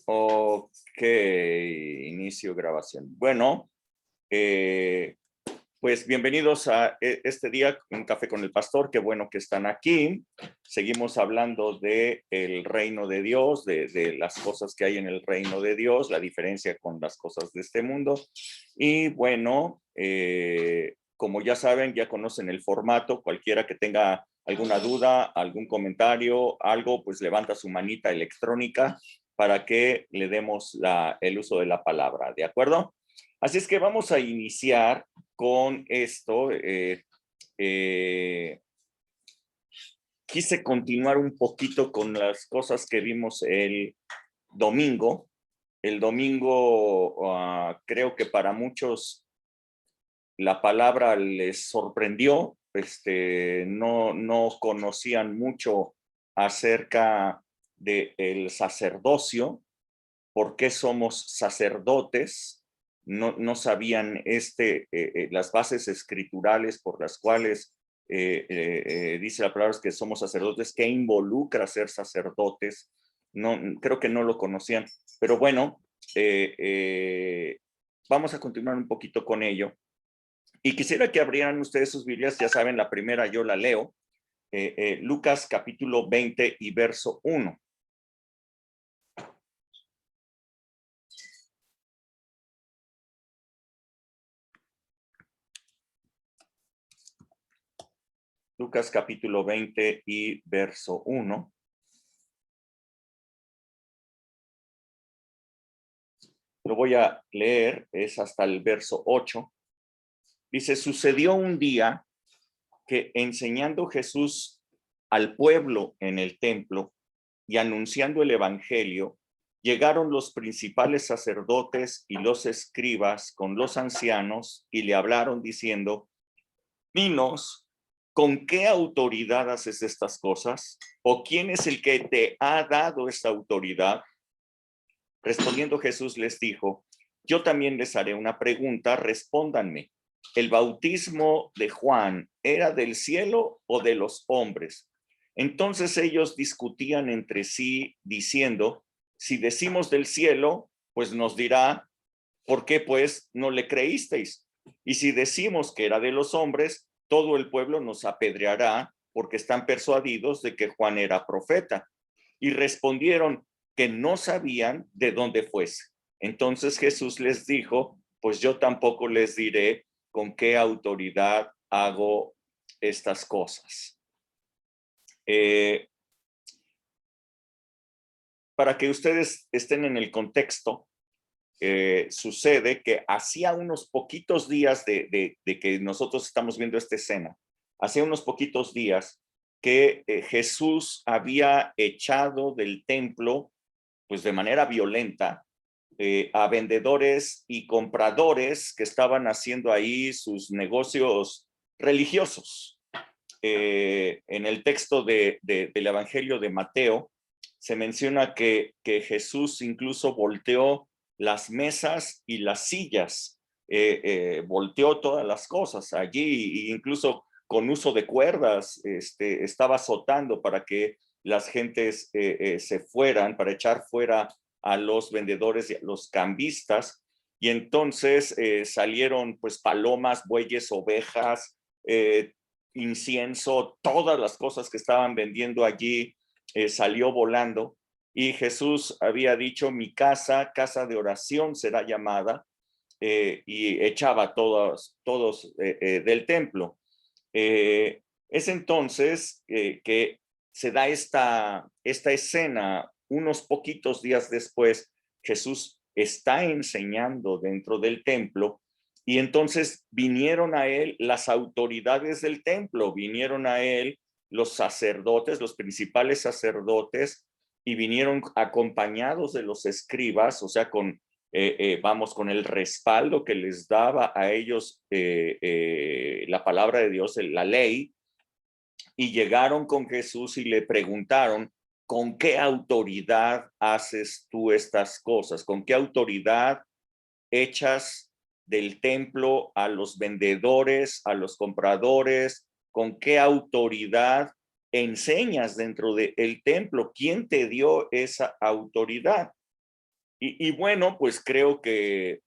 Ok, inicio grabación. Bueno, pues bienvenidos a este día en Café con el Pastor. Qué bueno que están aquí. Seguimos hablando de el reino de Dios, de las cosas que hay en el reino de Dios, la diferencia con las cosas de este mundo. Y bueno, como ya saben, ya conocen el formato. Cualquiera que tenga alguna duda, algún comentario, algo, pues levanta su manita electrónica para que le demos el uso de la palabra, ¿de acuerdo? Así es que vamos a iniciar con esto. Quise continuar un poquito con las cosas que vimos el domingo. El domingo creo que para muchos la palabra les sorprendió. No conocían mucho acerca del sacerdocio, por qué somos sacerdotes. No sabían las bases escriturales por las cuales dice la palabra que somos sacerdotes, qué involucra ser sacerdotes. No, creo que no lo conocían, pero bueno, vamos a continuar un poquito con ello. Y quisiera que abrieran ustedes sus Biblias, ya saben, la primera yo la leo, Lucas capítulo 20 y verso 1. Lucas capítulo 20 y verso 1. Lo voy a leer, es hasta el verso 8. Dice, sucedió un día que enseñando Jesús al pueblo en el templo y anunciando el evangelio, llegaron los principales sacerdotes y los escribas con los ancianos y le hablaron diciendo, dinos, ¿con qué autoridad haces estas cosas? ¿O quién es el que te ha dado esta autoridad? Respondiendo Jesús les dijo, yo también les haré una pregunta, respóndanme. ¿El bautismo de Juan era del cielo o de los hombres? Entonces ellos discutían entre sí diciendo, si decimos del cielo, pues nos dirá, ¿por qué pues no le creísteis? Y si decimos que era de los hombres, todo el pueblo nos apedreará porque están persuadidos de que Juan era profeta. Y respondieron que no sabían de dónde fuese. Entonces Jesús les dijo, pues yo tampoco les diré con qué autoridad hago estas cosas. Para que ustedes estén en el contexto, sucede que hacía unos poquitos días de que nosotros estamos viendo esta escena, hacía unos poquitos días que Jesús había echado del templo, pues de manera violenta, a vendedores y compradores que estaban haciendo ahí sus negocios religiosos. En el texto del Evangelio de Mateo se menciona que Jesús incluso volteó las mesas y las sillas, volteó todas las cosas allí, e incluso con uso de cuerdas, estaba azotando para que las gentes se fueran, para echar fuera a los vendedores y a los cambistas. Y entonces salieron pues palomas, bueyes, ovejas, incienso, todas las cosas que estaban vendiendo allí salió volando. Y Jesús había dicho, mi casa, casa de oración será llamada, y echaba todos del templo. Es entonces que se da esta escena. Unos poquitos días después, Jesús está enseñando dentro del templo y entonces vinieron a él las autoridades del templo, vinieron a él los sacerdotes, los principales sacerdotes, y vinieron acompañados de los escribas, o sea, vamos, con el respaldo que les daba a ellos la palabra de Dios, la ley, y llegaron con Jesús y le preguntaron, ¿con qué autoridad haces tú estas cosas? ¿Con qué autoridad echas del templo a los vendedores, a los compradores? ¿Con qué autoridad enseñas dentro del templo? ¿Quién te dio esa autoridad? Y bueno, pues creo que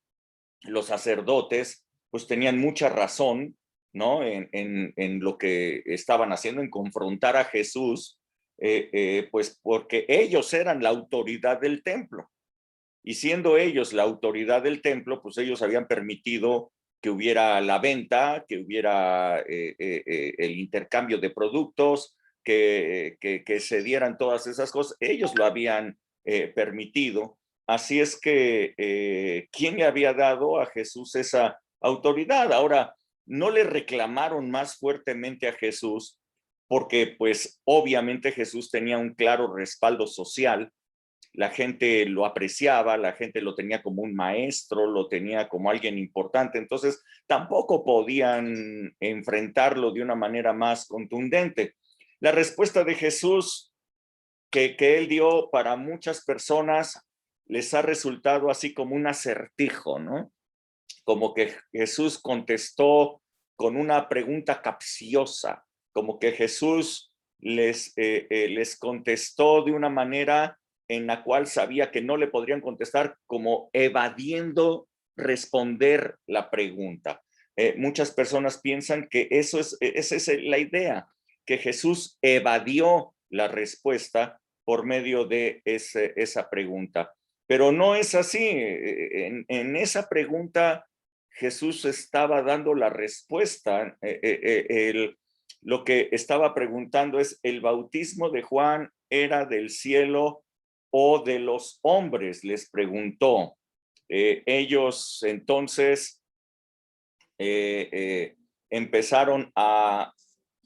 los sacerdotes pues tenían mucha razón, ¿no? En lo que estaban haciendo, en confrontar a Jesús, pues porque ellos eran la autoridad del templo. Y siendo ellos la autoridad del templo, pues ellos habían permitido que hubiera la venta, que hubiera el intercambio de productos, que se dieran todas esas cosas. Ellos lo habían permitido. Así es que, ¿quién le había dado a Jesús esa autoridad? Ahora, no le reclamaron más fuertemente a Jesús porque, pues, obviamente Jesús tenía un claro respaldo social. La gente lo apreciaba, la gente lo tenía como un maestro, lo tenía como alguien importante, entonces tampoco podían enfrentarlo de una manera más contundente. La respuesta de Jesús que él dio para muchas personas les ha resultado así como un acertijo, ¿no? Como que Jesús contestó con una pregunta capciosa, como que Jesús les contestó de una manera en la cual sabía que no le podrían contestar, como evadiendo responder la pregunta. Muchas personas piensan que esa es la idea, que Jesús evadió la respuesta por medio de esa pregunta. Pero no es así. En esa pregunta Jesús estaba dando la respuesta. Lo que estaba preguntando es, ¿el bautismo de Juan era del cielo o de los hombres? Les preguntó. Ellos entonces empezaron a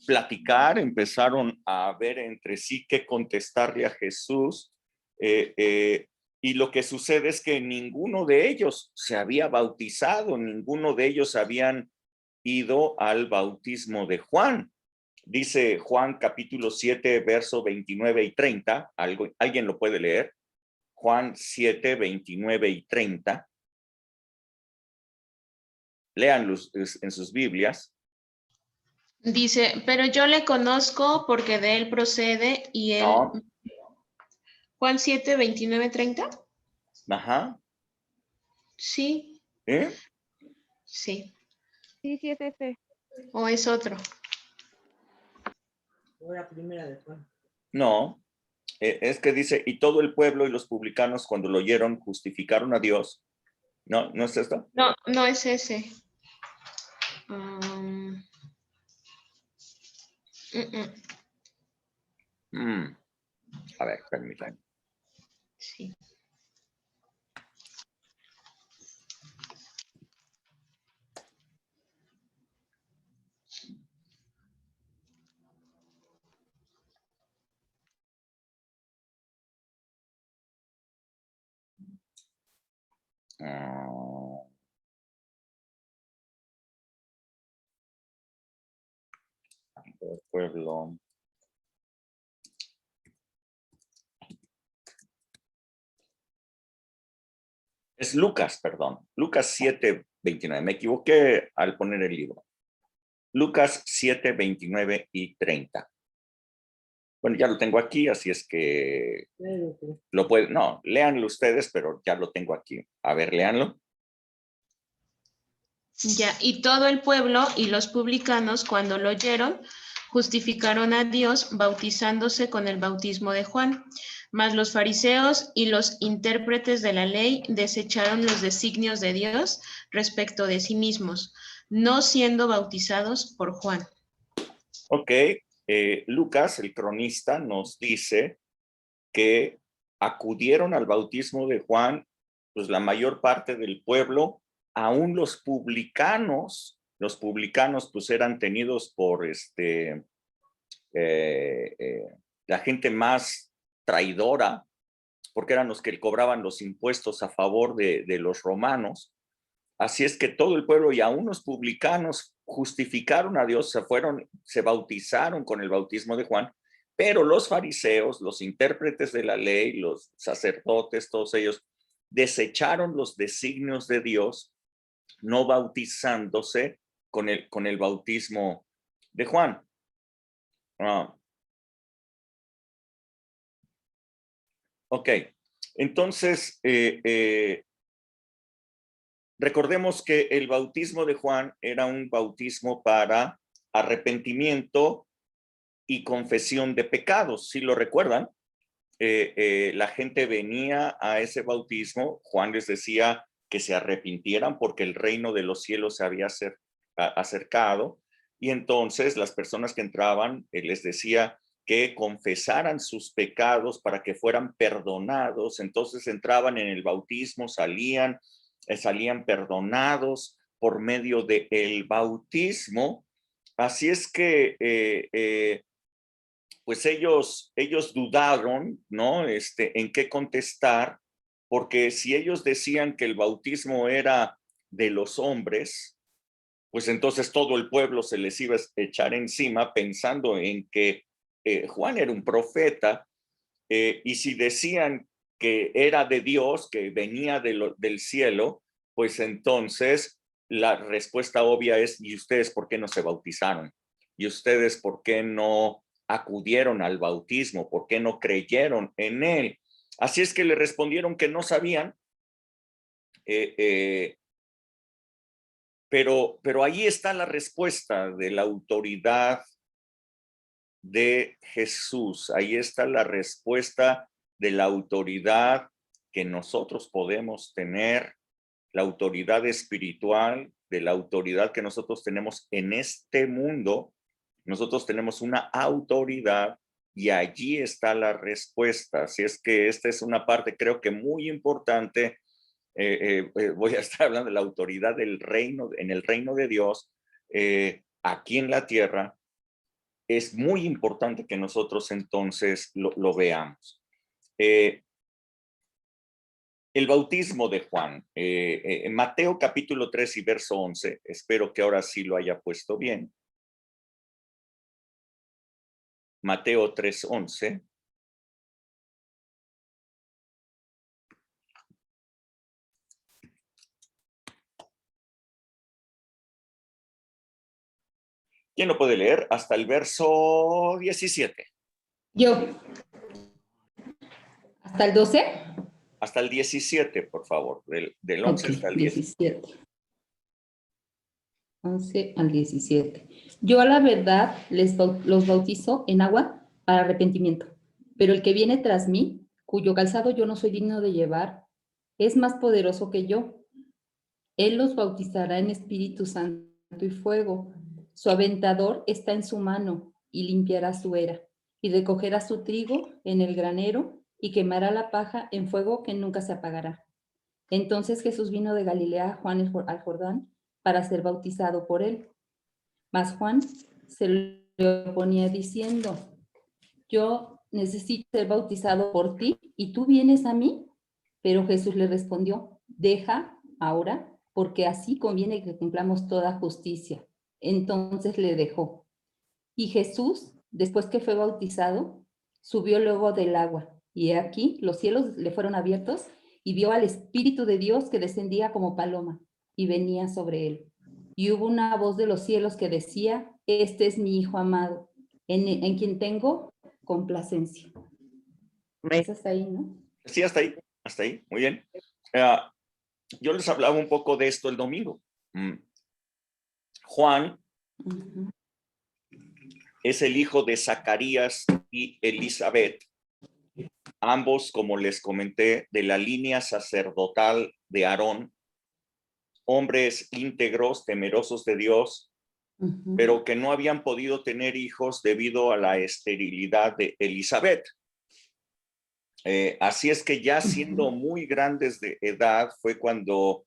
platicar, empezaron a ver entre sí qué contestarle a Jesús. Y lo que sucede es que ninguno de ellos se había bautizado, ninguno de ellos habían ido al bautismo de Juan. Dice Juan capítulo 7, verso 29 y 30. ¿Alguien lo puede leer? Juan 7, 29 y 30. Léanlos en sus Biblias. Dice, pero yo le conozco porque de él procede y él... No. Juan 7, 29, 30. Ajá. Sí. ¿Eh? Sí. Sí, sí es ese. ¿O es otro? La primera de Juan. No. Es que dice, y todo el pueblo y los publicanos cuando lo oyeron justificaron a Dios. ¿No? ¿No es esto? No, no es ese. A ver, permítanme. Sí. El pueblo. Es Lucas, perdón. Lucas 7, 29. Me equivoqué al poner el libro. Lucas 7, 29 y 30. Bueno, ya lo tengo aquí, así es que lo pueden, no, léanlo ustedes, pero ya lo tengo aquí. A ver, léanlo. Ya, y todo el pueblo y los publicanos, cuando lo oyeron, justificaron a Dios bautizándose con el bautismo de Juan. Mas los fariseos y los intérpretes de la ley desecharon los designios de Dios respecto de sí mismos, no siendo bautizados por Juan. Ok, Lucas, el cronista, nos dice que acudieron al bautismo de Juan, pues la mayor parte del pueblo, aún los publicanos pues eran tenidos por la gente más traidora, porque eran los que cobraban los impuestos a favor de los romanos. Así es que todo el pueblo y aún los publicanos justificaron a Dios, se bautizaron con el bautismo de Juan, pero los fariseos, los intérpretes de la ley, los sacerdotes, todos ellos desecharon los designios de Dios, no bautizándose con el bautismo de Juan. Ok, entonces recordemos que el bautismo de Juan era un bautismo para arrepentimiento y confesión de pecados, ¿sí lo recuerdan? La gente venía a ese bautismo, Juan les decía que se arrepintieran porque el reino de los cielos se había acercado, y entonces las personas que entraban, les decía que confesaran sus pecados para que fueran perdonados. Entonces entraban en el bautismo, salían perdonados por medio del bautismo. Así es que pues ellos dudaron, ¿no? En qué contestar, porque si ellos decían que el bautismo era de los hombres, pues entonces todo el pueblo se les iba a echar encima pensando en que Juan era un profeta, y si decían que era de Dios, que venía del cielo, pues entonces la respuesta obvia es: ¿y ustedes por qué no se bautizaron? ¿Y ustedes por qué no acudieron al bautismo? ¿Por qué no creyeron en él? Así es que le respondieron que no sabían, pero ahí está la respuesta de la autoridad de Jesús. Ahí está la respuesta de la autoridad que nosotros podemos tener, la autoridad espiritual, de la autoridad que nosotros tenemos en este mundo. Nosotros tenemos una autoridad y allí está la respuesta. Así es que esta es una parte, creo que muy importante. Voy a estar hablando de la autoridad del reino, en el reino de Dios, aquí en la tierra. Es muy importante que nosotros entonces lo veamos. El bautismo de Juan, en Mateo capítulo 3 y verso 11, espero que ahora sí lo haya puesto bien. Mateo 3:11. ¿Quién lo puede leer? Hasta el verso 17. Yo. ¿Hasta el 12? Hasta el 17, por favor. Del 11 hasta el 17. 11 al 17. Yo a la verdad los bautizo en agua para arrepentimiento, pero el que viene tras mí, cuyo calzado yo no soy digno de llevar, es más poderoso que yo. Él los bautizará en Espíritu Santo y fuego. Su aventador está en su mano y limpiará su era, y recogerá su trigo en el granero y quemará la paja en fuego que nunca se apagará. Entonces Jesús vino de Galilea a Juan al Jordán para ser bautizado por él. Mas Juan se le oponía diciendo: yo necesito ser bautizado por ti y tú vienes a mí. Pero Jesús le respondió: deja ahora, porque así conviene que cumplamos toda justicia. Entonces le dejó. Y Jesús, después que fue bautizado, subió luego del agua. Y aquí los cielos le fueron abiertos y vio al Espíritu de Dios que descendía como paloma y venía sobre él. Y hubo una voz de los cielos que decía: este es mi Hijo amado, en quien tengo complacencia. Es hasta ahí, ¿no? Sí, hasta ahí, muy bien. Yo les hablaba un poco de esto el domingo. Juan es el hijo de Zacarías y Elizabeth, ambos, como les comenté, de la línea sacerdotal de Aarón, hombres íntegros, temerosos de Dios, pero que no habían podido tener hijos debido a la esterilidad de Elizabeth. Así es que ya siendo muy grandes de edad fue cuando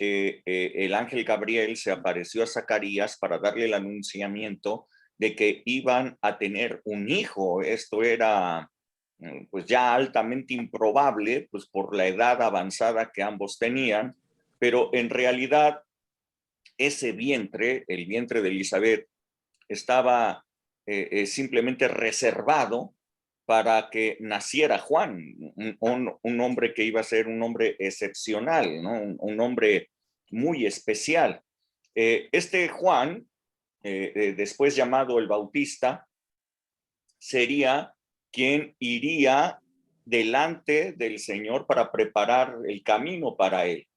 el ángel Gabriel se apareció a Zacarías para darle el anunciamiento de que iban a tener un hijo. Esto era pues ya altamente improbable, pues por la edad avanzada que ambos tenían, pero en realidad ese vientre, el vientre de Elizabeth, estaba simplemente reservado para que naciera Juan, un hombre que iba a ser un hombre excepcional, ¿no? Un hombre muy especial. Este Juan, después llamado el Bautista, sería quien iría delante del Señor para preparar el camino para él.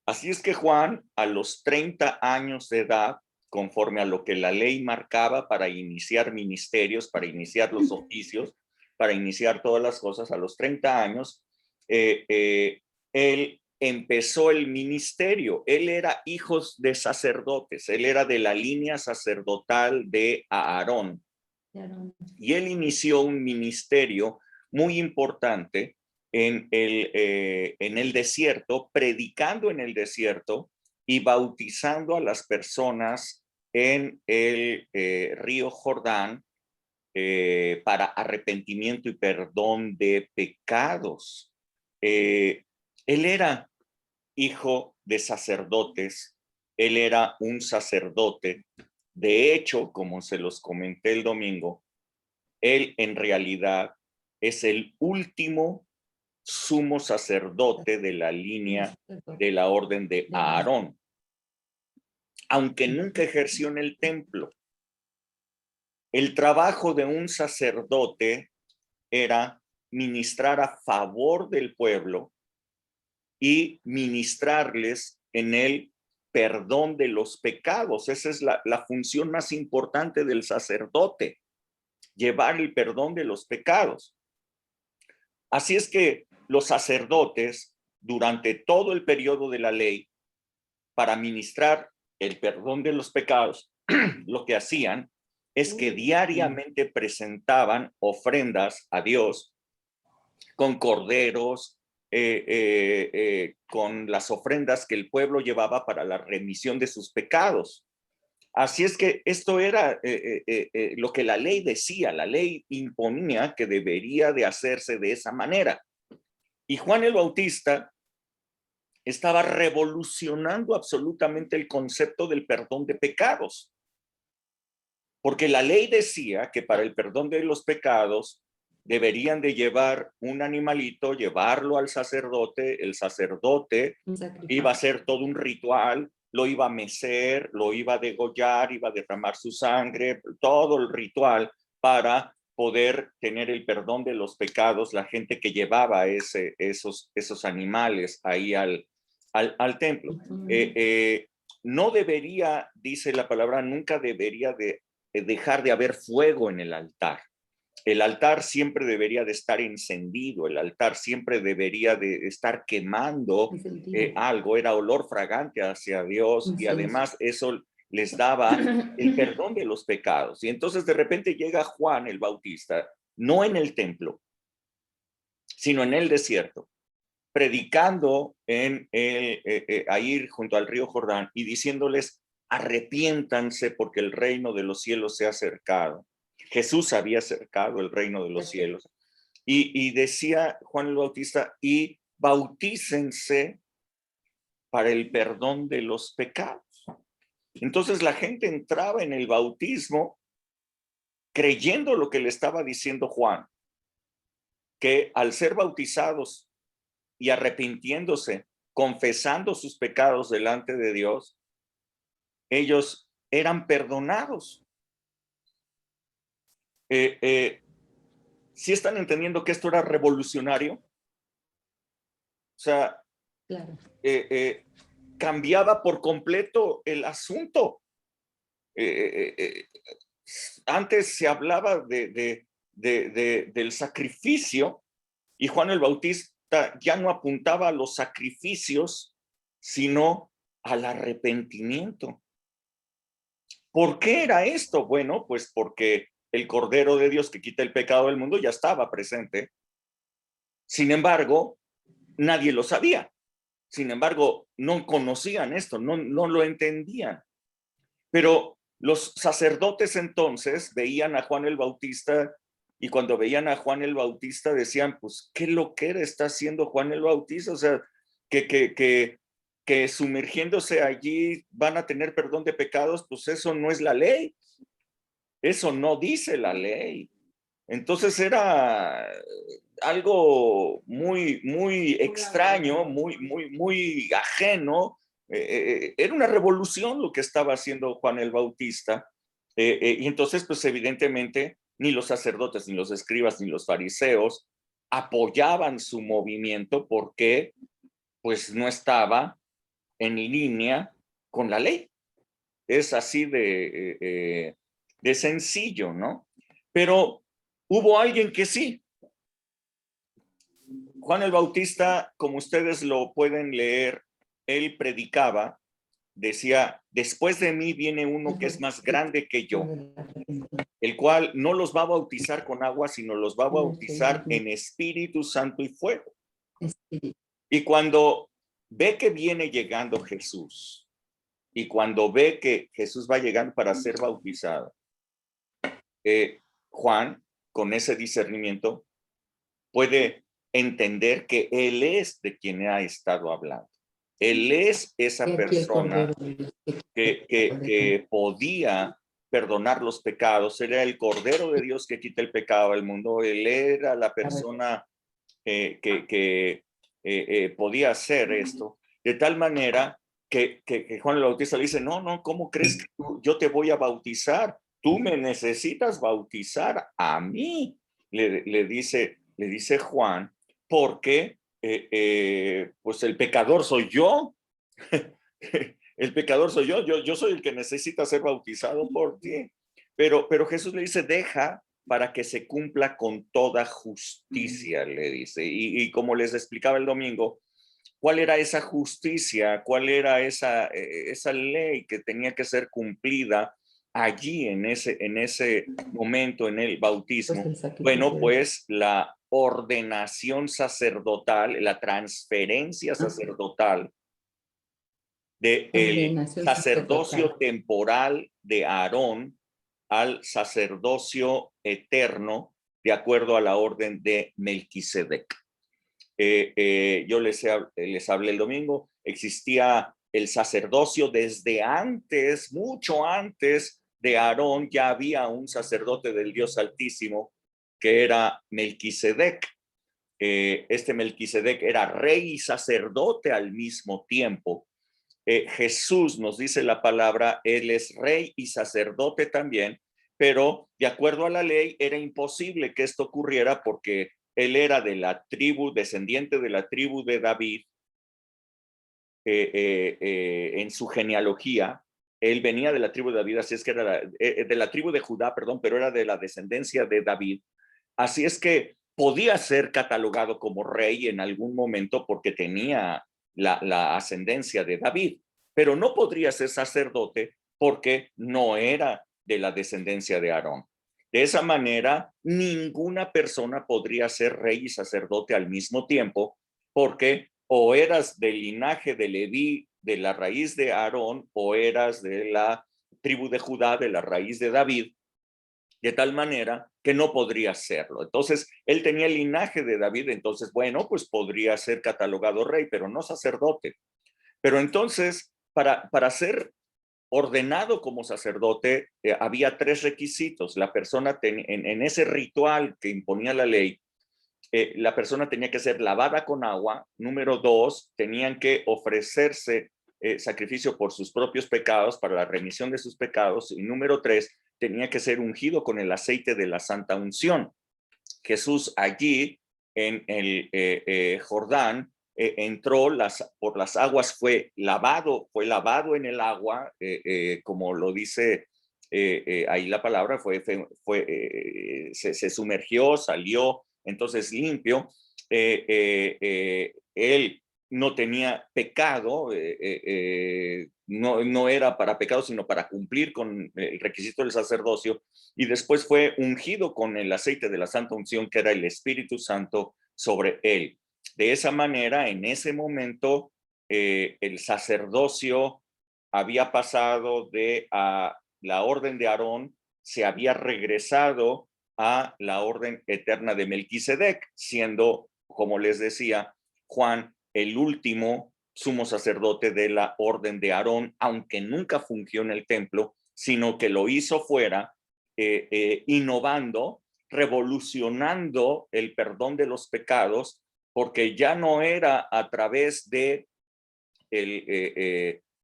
Así es que Juan, a los 30 años de edad, conforme a lo que la ley marcaba para iniciar ministerios, para iniciar los oficios, para iniciar todas las cosas, a los 30 años, él empezó el ministerio. Él era hijo de sacerdotes, él era de la línea sacerdotal de Aarón. Y él inició un ministerio muy importante en el desierto, predicando en el desierto y bautizando a las personas en el río Jordán para arrepentimiento y perdón de pecados. Él era hijo de sacerdotes, él era un sacerdote. De hecho, como se los comenté el domingo, él en realidad es el último sumo sacerdote de la línea de la orden de Aarón, aunque nunca ejerció en el templo. El trabajo de un sacerdote era ministrar a favor del pueblo y ministrarles en el perdón de los pecados. Esa es la función más importante del sacerdote, llevar el perdón de los pecados. Así es que los sacerdotes, durante todo el periodo de la ley, para ministrar el perdón de los pecados, lo que hacían es que diariamente presentaban ofrendas a Dios con corderos, con las ofrendas que el pueblo llevaba para la remisión de sus pecados. Así es que esto era lo que la ley decía, la ley imponía que debería de hacerse de esa manera. Y Juan el Bautista estaba revolucionando absolutamente el concepto del perdón de pecados. Porque la ley decía que para el perdón de los pecados deberían de llevar un animalito, llevarlo al sacerdote, el sacerdote iba a hacer todo un ritual, lo iba a mecer, lo iba a degollar, iba a derramar su sangre, todo el ritual para poder tener el perdón de los pecados, la gente que llevaba esos animales ahí al templo. No debería, dice la palabra, nunca debería de dejar de haber fuego en el altar. El altar siempre debería de estar encendido, el altar siempre debería de estar quemando algo, era olor fragante hacia Dios y además eso les daba el perdón de los pecados. Y entonces de repente llega Juan el Bautista, no en el templo, sino en el desierto, predicando ahí junto al río Jordán y diciéndoles, arrepiéntanse porque el reino de los cielos se ha acercado. Jesús había acercado el reino de los cielos. Y decía Juan el Bautista, y bautícense para el perdón de los pecados. Entonces la gente entraba en el bautismo creyendo lo que le estaba diciendo Juan, que al ser bautizados y arrepintiéndose, confesando sus pecados delante de Dios, ellos eran perdonados. ¿Sí están entendiendo que esto era revolucionario? O sea, claro. Cambiaba por completo el asunto. Antes se hablaba del sacrificio y Juan el Bautista ya no apuntaba a los sacrificios, sino al arrepentimiento. ¿Por qué era esto? Bueno, pues porque el Cordero de Dios que quita el pecado del mundo ya estaba presente. Sin embargo, nadie lo sabía. Sin embargo, no conocían esto, no lo entendían. Pero los sacerdotes entonces veían a Juan el Bautista y cuando veían a Juan el Bautista decían, pues, ¿qué loquera está haciendo Juan el Bautista? O sea, que sumergiéndose allí van a tener perdón de pecados, pues eso no es la ley. Eso no dice la ley. Entonces era algo muy, muy extraño, muy ajeno. Era una revolución lo que estaba haciendo Juan el Bautista. Y entonces, pues evidentemente, ni los sacerdotes, ni los escribas, ni los fariseos apoyaban su movimiento porque pues no estaba en línea con la ley. Es así de sencillo, ¿no? Pero hubo alguien que sí. Juan el Bautista, como ustedes lo pueden leer, él predicaba, decía, después de mí viene uno que es más grande que yo, el cual no los va a bautizar con agua, sino los va a bautizar en Espíritu Santo y fuego. Y cuando ve que viene llegando Jesús, y cuando ve que Jesús va llegando para ser bautizado, Juan, con ese discernimiento, puede entender que él es de quien ha estado hablando. Él es esa persona que podía perdonar los pecados. Él era el Cordero de Dios que quita el pecado del mundo. Él era la persona que podía hacer esto. De tal manera que Juan el Bautista le dice, no, ¿cómo crees que yo te voy a bautizar? Tú me necesitas bautizar a mí, le dice Juan, porque pues el pecador soy yo. El pecador soy yo soy el que necesita ser bautizado por ti. Pero Jesús le dice, deja para que se cumpla con toda justicia, le dice. Y como les explicaba el domingo, ¿cuál era esa justicia? ¿Cuál era esa ley que tenía que ser cumplida allí en ese momento, en el bautismo? Bueno, pues la ordenación sacerdotal, la transferencia sacerdotal del sacerdocio temporal de Aarón al sacerdocio eterno de acuerdo a la orden de Melquisedec. Yo les hablé el domingo, existía el sacerdocio desde antes, mucho antes de Aarón, ya había un sacerdote del Dios Altísimo que era Melquisedec. Este Melquisedec era rey y sacerdote al mismo tiempo. Jesús, nos dice la palabra, él es rey y sacerdote también, pero de acuerdo a la ley era imposible que esto ocurriera porque él era de la tribu, descendiente de la tribu de David, en su genealogía. Él venía de la tribu de David, así es que era de la tribu de Judá, perdón, pero era de la descendencia de David. Así es que podía ser catalogado como rey en algún momento porque tenía la ascendencia de David, pero no podría ser sacerdote porque no era de la descendencia de Aarón. De esa manera, ninguna persona podría ser rey y sacerdote al mismo tiempo, porque o eras del linaje de Leví, de la raíz de Aarón, o eras de la tribu de Judá, de la raíz de David, de tal manera que no podría serlo. Entonces, él tenía el linaje de David, entonces, bueno, pues podría ser catalogado rey, pero no sacerdote. Pero entonces, para ser ordenado como sacerdote, había 3 requisitos. La persona en ese ritual que imponía la ley, la persona tenía que ser lavada con agua. Número 2, tenían que ofrecerse sacrificio por sus propios pecados, para la remisión de sus pecados. Y número 3, tenía que ser ungido con el aceite de la santa unción. Jesús allí en el Jordán entró por las aguas, fue lavado en el agua, como lo dice ahí la palabra, se sumergió, salió entonces limpio. Él no tenía pecado, no era para pecado, sino para cumplir con el requisito del sacerdocio, y después fue ungido con el aceite de la santa unción, que era el Espíritu Santo sobre él. De esa manera, en ese momento, el sacerdocio había pasado de a la orden de Aarón, se había regresado a la orden eterna de Melquisedec, siendo, como les decía, Juan el último sumo sacerdote de la orden de Aarón, aunque nunca fungió en el templo, sino que lo hizo fuera, innovando, revolucionando el perdón de los pecados, porque ya no era a través de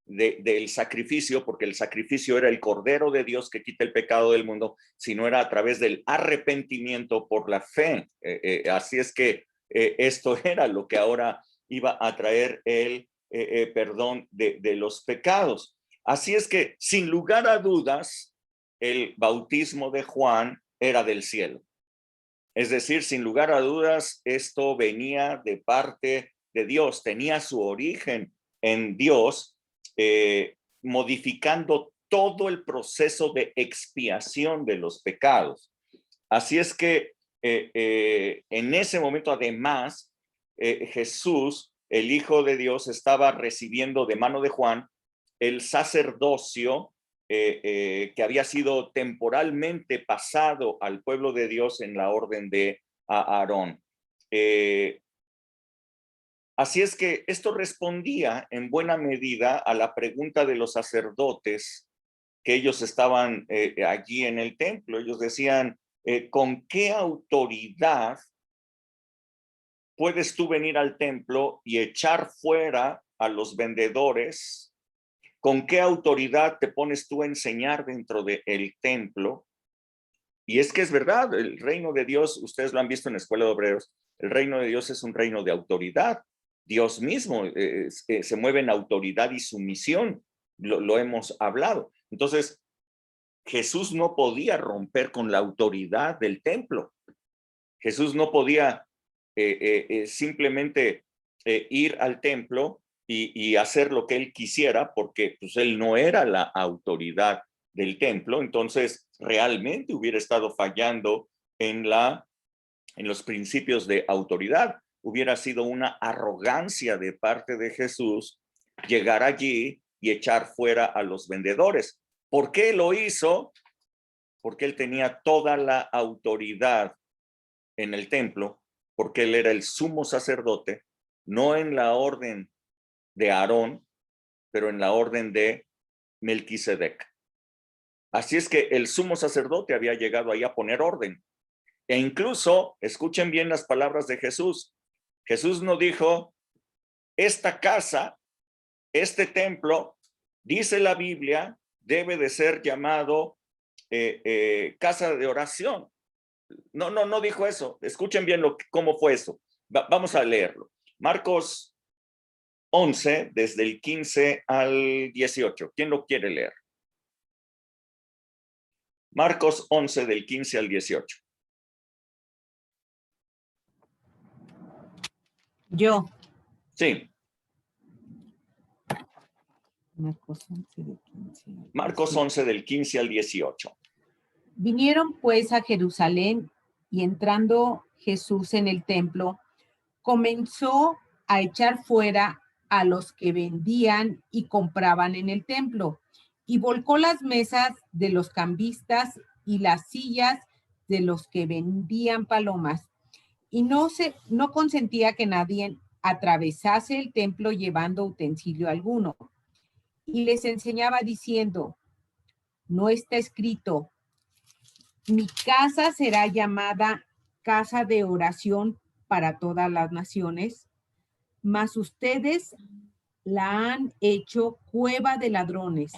del sacrificio, porque el sacrificio era el Cordero de Dios que quita el pecado del mundo, sino era a través del arrepentimiento por la fe. Así es que esto era lo que ahora iba a traer el perdón de los pecados. Así es que, sin lugar a dudas, el bautismo de Juan era del cielo. Es decir, sin lugar a dudas, esto venía de parte de Dios, tenía su origen en Dios, modificando todo el proceso de expiación de los pecados. Así es que en ese momento, además, Jesús, el Hijo de Dios, estaba recibiendo de mano de Juan el sacerdocio que había sido temporalmente pasado al pueblo de Dios en la orden de Aarón. Así es que esto respondía en buena medida a la pregunta de los sacerdotes que ellos estaban allí en el templo. Ellos decían, ¿con qué autoridad puedes tú venir al templo y echar fuera a los vendedores? ¿Con qué autoridad te pones tú a enseñar dentro del templo? Y es que es verdad, el reino de Dios, ustedes lo han visto en la Escuela de Obreros, el reino de Dios es un reino de autoridad. Dios mismo se mueve en autoridad y sumisión, lo hemos hablado. Entonces, Jesús no podía romper con la autoridad del templo. Jesús no podía simplemente ir al templo y hacer lo que él quisiera, porque pues, él no era la autoridad del templo. Entonces, realmente hubiera estado fallando en los principios de autoridad. Hubiera sido una arrogancia de parte de Jesús llegar allí y echar fuera a los vendedores. ¿Por qué lo hizo? Porque él tenía toda la autoridad en el templo, porque él era el sumo sacerdote, no en la orden de Aarón, pero en la orden de Melquisedec. Así es que el sumo sacerdote había llegado ahí a poner orden. E incluso, escuchen bien las palabras de Jesús. Jesús no dijo, esta casa, este templo, dice la Biblia, debe de ser llamado casa de oración. No dijo eso. Escuchen bien cómo fue eso. Vamos a leerlo. Marcos 11, desde el 15 al 18. ¿Quién lo quiere leer? Marcos 11, del 15 al 18. Yo. Sí. Marcos 11, del 15 al Marcos 18. 11, del 15 al 18. Vinieron pues a Jerusalén y entrando Jesús en el templo, comenzó a echar fuera a los que vendían y compraban en el templo y volcó las mesas de los cambistas y las sillas de los que vendían palomas y no consentía que nadie atravesase el templo llevando utensilio alguno. Y les enseñaba diciendo, no está escrito, mi casa será llamada casa de oración para todas las naciones, mas ustedes la han hecho cueva de ladrones.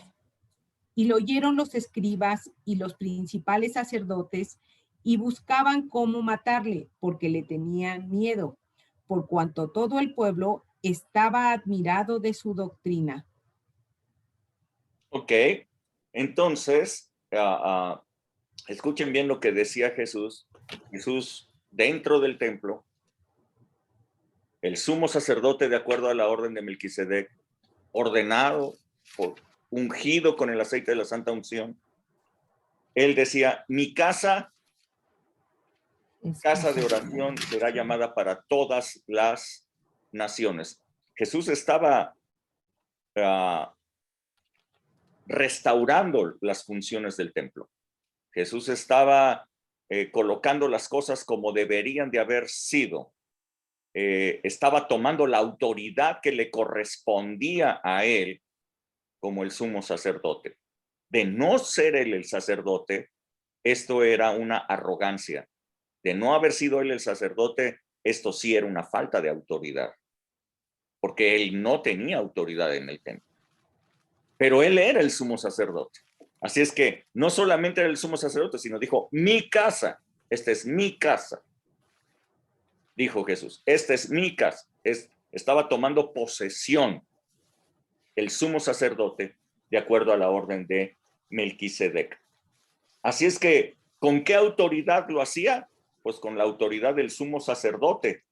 Y lo oyeron los escribas y los principales sacerdotes y buscaban cómo matarle, porque le tenían miedo, por cuanto todo el pueblo estaba admirado de su doctrina. Ok, entonces, escuchen bien lo que decía Jesús. Jesús, dentro del templo, el sumo sacerdote, de acuerdo a la orden de Melquisedec, ordenado, ungido con el aceite de la santa unción, él decía, mi casa de oración será llamada para todas las naciones. Jesús estaba restaurando las funciones del templo. Jesús estaba colocando las cosas como deberían de haber sido. Estaba tomando la autoridad que le correspondía a él como el sumo sacerdote. De no ser él el sacerdote, esto era una arrogancia. De no haber sido él el sacerdote, esto sí era una falta de autoridad, porque él no tenía autoridad en el templo. pero él era el sumo sacerdote. Así es que no solamente era el sumo sacerdote, sino dijo, mi casa, esta es mi casa. Dijo Jesús, esta es mi casa. Estaba tomando posesión el sumo sacerdote de acuerdo a la orden de Melquisedec. Así es que, ¿con qué autoridad lo hacía? Pues con la autoridad del sumo sacerdote.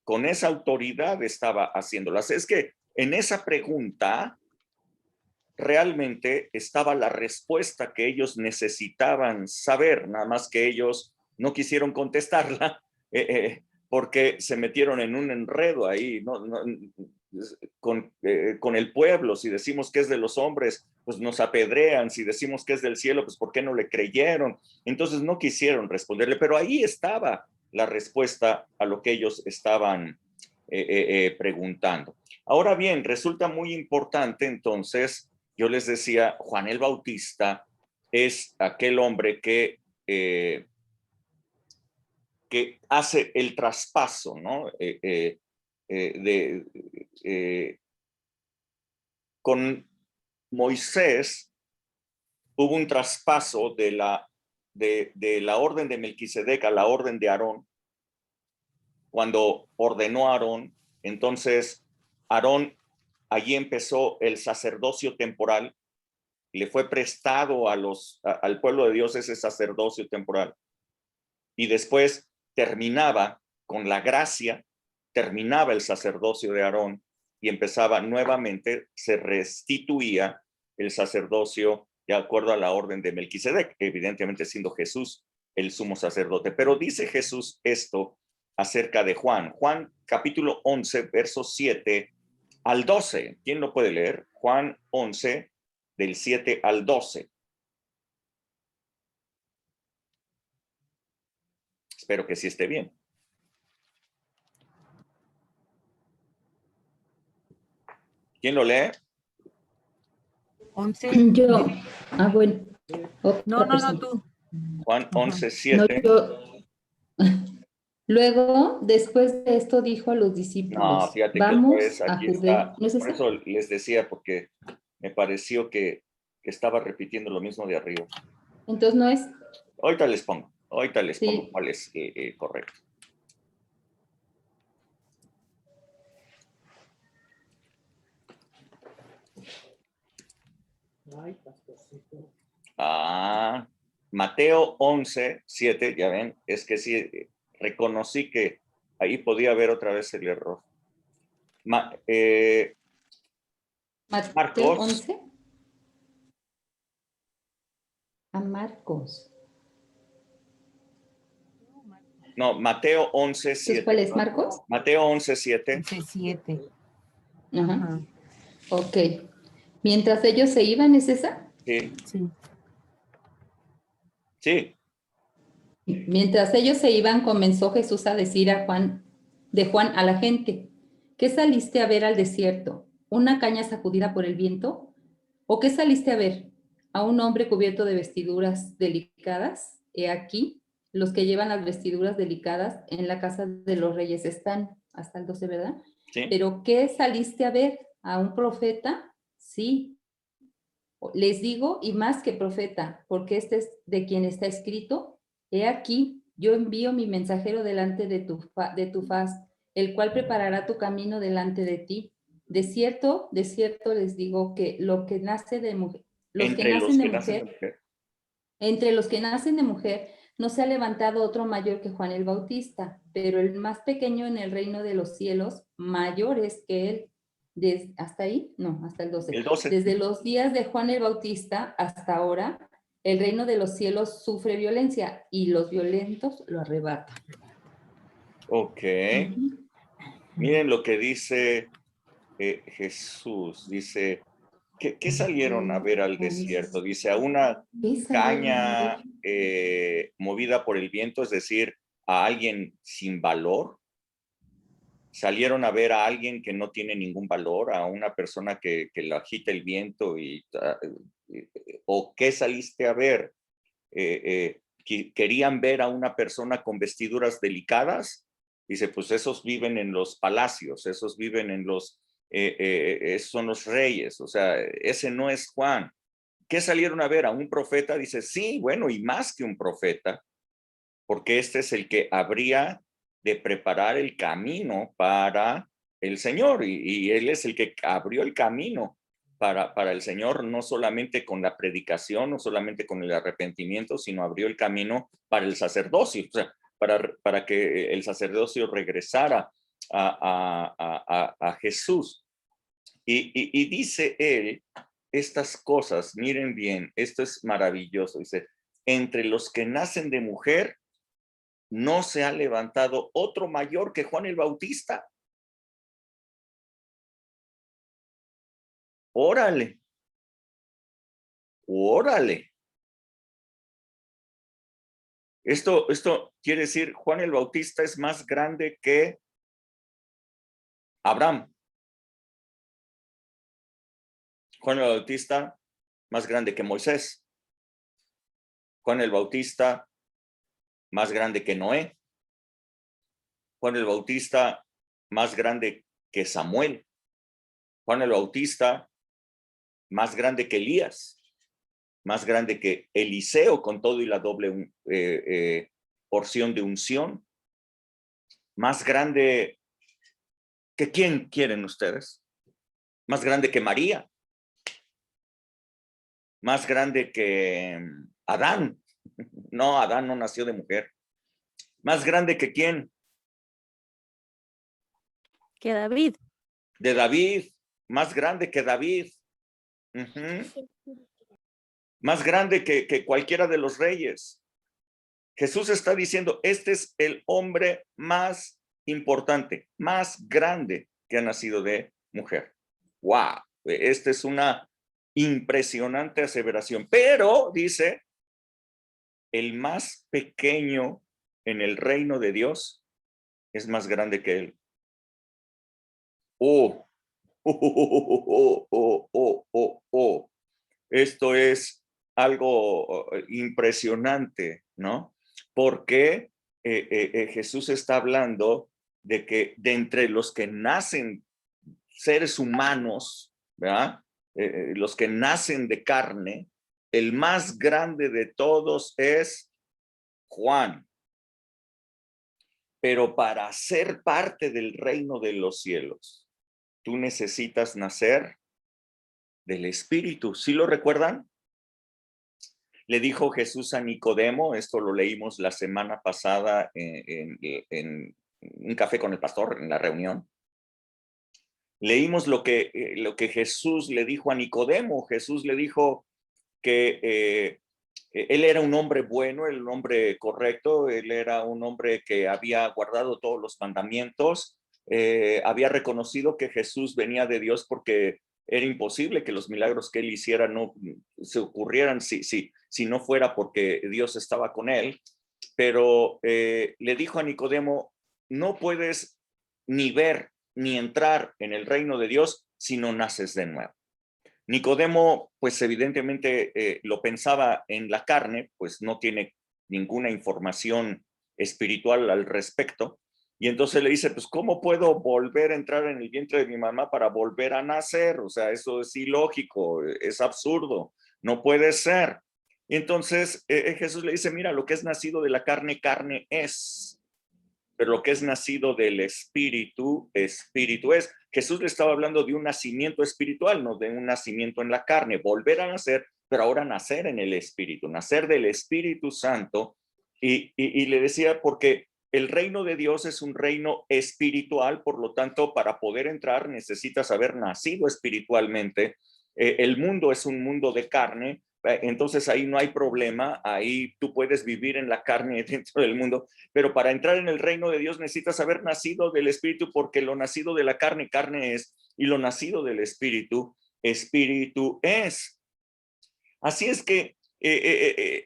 Con esa autoridad estaba haciéndolo. Así es que en esa pregunta realmente estaba la respuesta que ellos necesitaban saber, nada más que ellos no quisieron contestarla porque se metieron en un enredo ahí, con el pueblo. Si decimos que es de los hombres, pues nos apedrean. Si decimos que es del cielo, pues ¿por qué no le creyeron? Entonces no quisieron responderle, pero ahí estaba la respuesta a lo que ellos estaban preguntando. Ahora bien, resulta muy importante entonces, yo les decía, Juan el Bautista es aquel hombre que hace el traspaso, ¿no? Con Moisés hubo un traspaso de la orden de Melquisedec a la orden de Aarón. Cuando ordenó a Aarón, entonces Aarón, allí empezó el sacerdocio temporal, le fue prestado al pueblo de Dios ese sacerdocio temporal. Y después terminaba con la gracia, terminaba el sacerdocio de Aarón y empezaba nuevamente, se restituía el sacerdocio de acuerdo a la orden de Melquisedec, evidentemente siendo Jesús el sumo sacerdote. Pero dice Jesús esto acerca de Juan. Juan capítulo 11, versos 7 al 12. ¿Quién lo puede leer? Juan 11, del 7 al 12. Espero que sí esté bien. ¿Quién lo lee? 11. Yo. Bueno. No, tú. Juan 11, No, 7. Luego, después de esto, dijo a los No, discípulos, fíjate que vamos a aquí Judea. está. ¿No es Por eso? eso les decía, porque me pareció que estaba repitiendo lo mismo de arriba. Entonces, ¿no es? Ahorita les pongo Sí. cuál es correcto. Mateo 11, 7, ya ven, es que sí, reconocí que ahí podía haber otra vez el error. Mateo Marcos. 11. A Marcos. No, Mateo 11, 7. ¿Cuál es, Marcos? Mateo 11, 7. 7. Ajá. Ok. Mientras ellos se iban, ¿es esa? Sí. Sí. Sí. Mientras ellos se iban, comenzó Jesús a decir de Juan a la gente, ¿qué saliste a ver al desierto? ¿Una caña sacudida por el viento? ¿O qué saliste a ver? ¿A un hombre cubierto de vestiduras delicadas? He aquí, los que llevan las vestiduras delicadas en la casa de los reyes están, hasta el 12, ¿verdad? Sí. ¿Pero qué saliste a ver? ¿A un profeta? Sí. Les digo, y más que profeta, porque este es de quien está escrito, he aquí, yo envío mi mensajero delante de tu faz, el cual preparará tu camino delante de ti. De cierto les digo que lo que nace de mujer, entre los que nacen de mujer, no se ha levantado otro mayor que Juan el Bautista, pero el más pequeño en el reino de los cielos, mayor es que él. ¿Hasta ahí? No, hasta el 12. El 12. Desde los días de Juan el Bautista hasta ahora, el reino de los cielos sufre violencia y los violentos lo arrebatan. Ok. Miren lo que dice Jesús. Dice, ¿qué salieron a ver al desierto? Dice, a una caña movida por el viento, es decir, a alguien sin valor. Salieron a ver a alguien que no tiene ningún valor, a una persona que lo agita el viento ¿o qué saliste a ver? ¿Querían ver a una persona con vestiduras delicadas? Dice, pues esos viven en los palacios, esos viven en los esos son los reyes, o sea, ese no es Juan. ¿Qué salieron a ver? ¿A un profeta? Dice, sí, bueno, y más que un profeta, porque este es el que habría de preparar el camino para el Señor, y él es el que abrió el camino para el Señor, no solamente con la predicación, no solamente con el arrepentimiento, sino abrió el camino para el sacerdocio, o sea, para que el sacerdocio regresara a Jesús. Y dice él estas cosas, miren bien, esto es maravilloso, dice, entre los que nacen de mujer, no se ha levantado otro mayor que Juan el Bautista. Órale. Órale. Esto quiere decir, Juan el Bautista es más grande que Abraham. Juan el Bautista más grande que Moisés. Juan el Bautista más grande que Noé. Juan el Bautista más grande que Samuel. Juan el Bautista más grande que Elías. Más grande que Eliseo con todo y la doble porción de unción. Más grande que ¿quién quieren ustedes? Más grande que María. Más grande que Adán. No, Adán no nació de mujer. Más grande que ¿quién? Que David. De David. Más grande que David. Uh-huh. Más grande que cualquiera de los reyes. Jesús está diciendo, este es el hombre más importante, más grande que ha nacido de mujer. ¡Wow! Esta es una impresionante aseveración. Pero, dice, el más pequeño en el reino de Dios es más grande que él. Oh, Esto es algo impresionante, ¿no? Porque Jesús está hablando de que de entre los que nacen seres humanos, ¿verdad? Los que nacen de carne, el más grande de todos es Juan. Pero para ser parte del reino de los cielos, tú necesitas nacer del Espíritu. ¿Sí lo recuerdan? Le dijo Jesús a Nicodemo, esto lo leímos la semana pasada en un café con el pastor, en la reunión. Leímos lo que Jesús le dijo a Nicodemo. Jesús le dijo que él era un hombre bueno, un hombre correcto, él era un hombre que había guardado todos los mandamientos, había reconocido que Jesús venía de Dios porque era imposible que los milagros que él hiciera no se ocurrieran si no fuera porque Dios estaba con él. Pero le dijo a Nicodemo, no puedes ni ver ni entrar en el reino de Dios si no naces de nuevo. Nicodemo, pues evidentemente lo pensaba en la carne, pues no tiene ninguna información espiritual al respecto. Y entonces le dice, pues, ¿cómo puedo volver a entrar en el vientre de mi mamá para volver a nacer? O sea, eso es ilógico, es absurdo, no puede ser. Y entonces Jesús le dice, mira, lo que es nacido de la carne, carne es. Pero lo que es nacido del espíritu, espíritu es. Jesús le estaba hablando de un nacimiento espiritual, no de un nacimiento en la carne, volver a nacer, pero ahora nacer en el espíritu, nacer del Espíritu Santo. Y le decía, porque el reino de Dios es un reino espiritual, por lo tanto, para poder entrar necesitas haber nacido espiritualmente. El mundo es un mundo de carne, entonces ahí no hay problema, ahí tú puedes vivir en la carne dentro del mundo, pero para entrar en el reino de Dios necesitas haber nacido del Espíritu, porque lo nacido de la carne, carne es, y lo nacido del Espíritu, Espíritu es. Así es que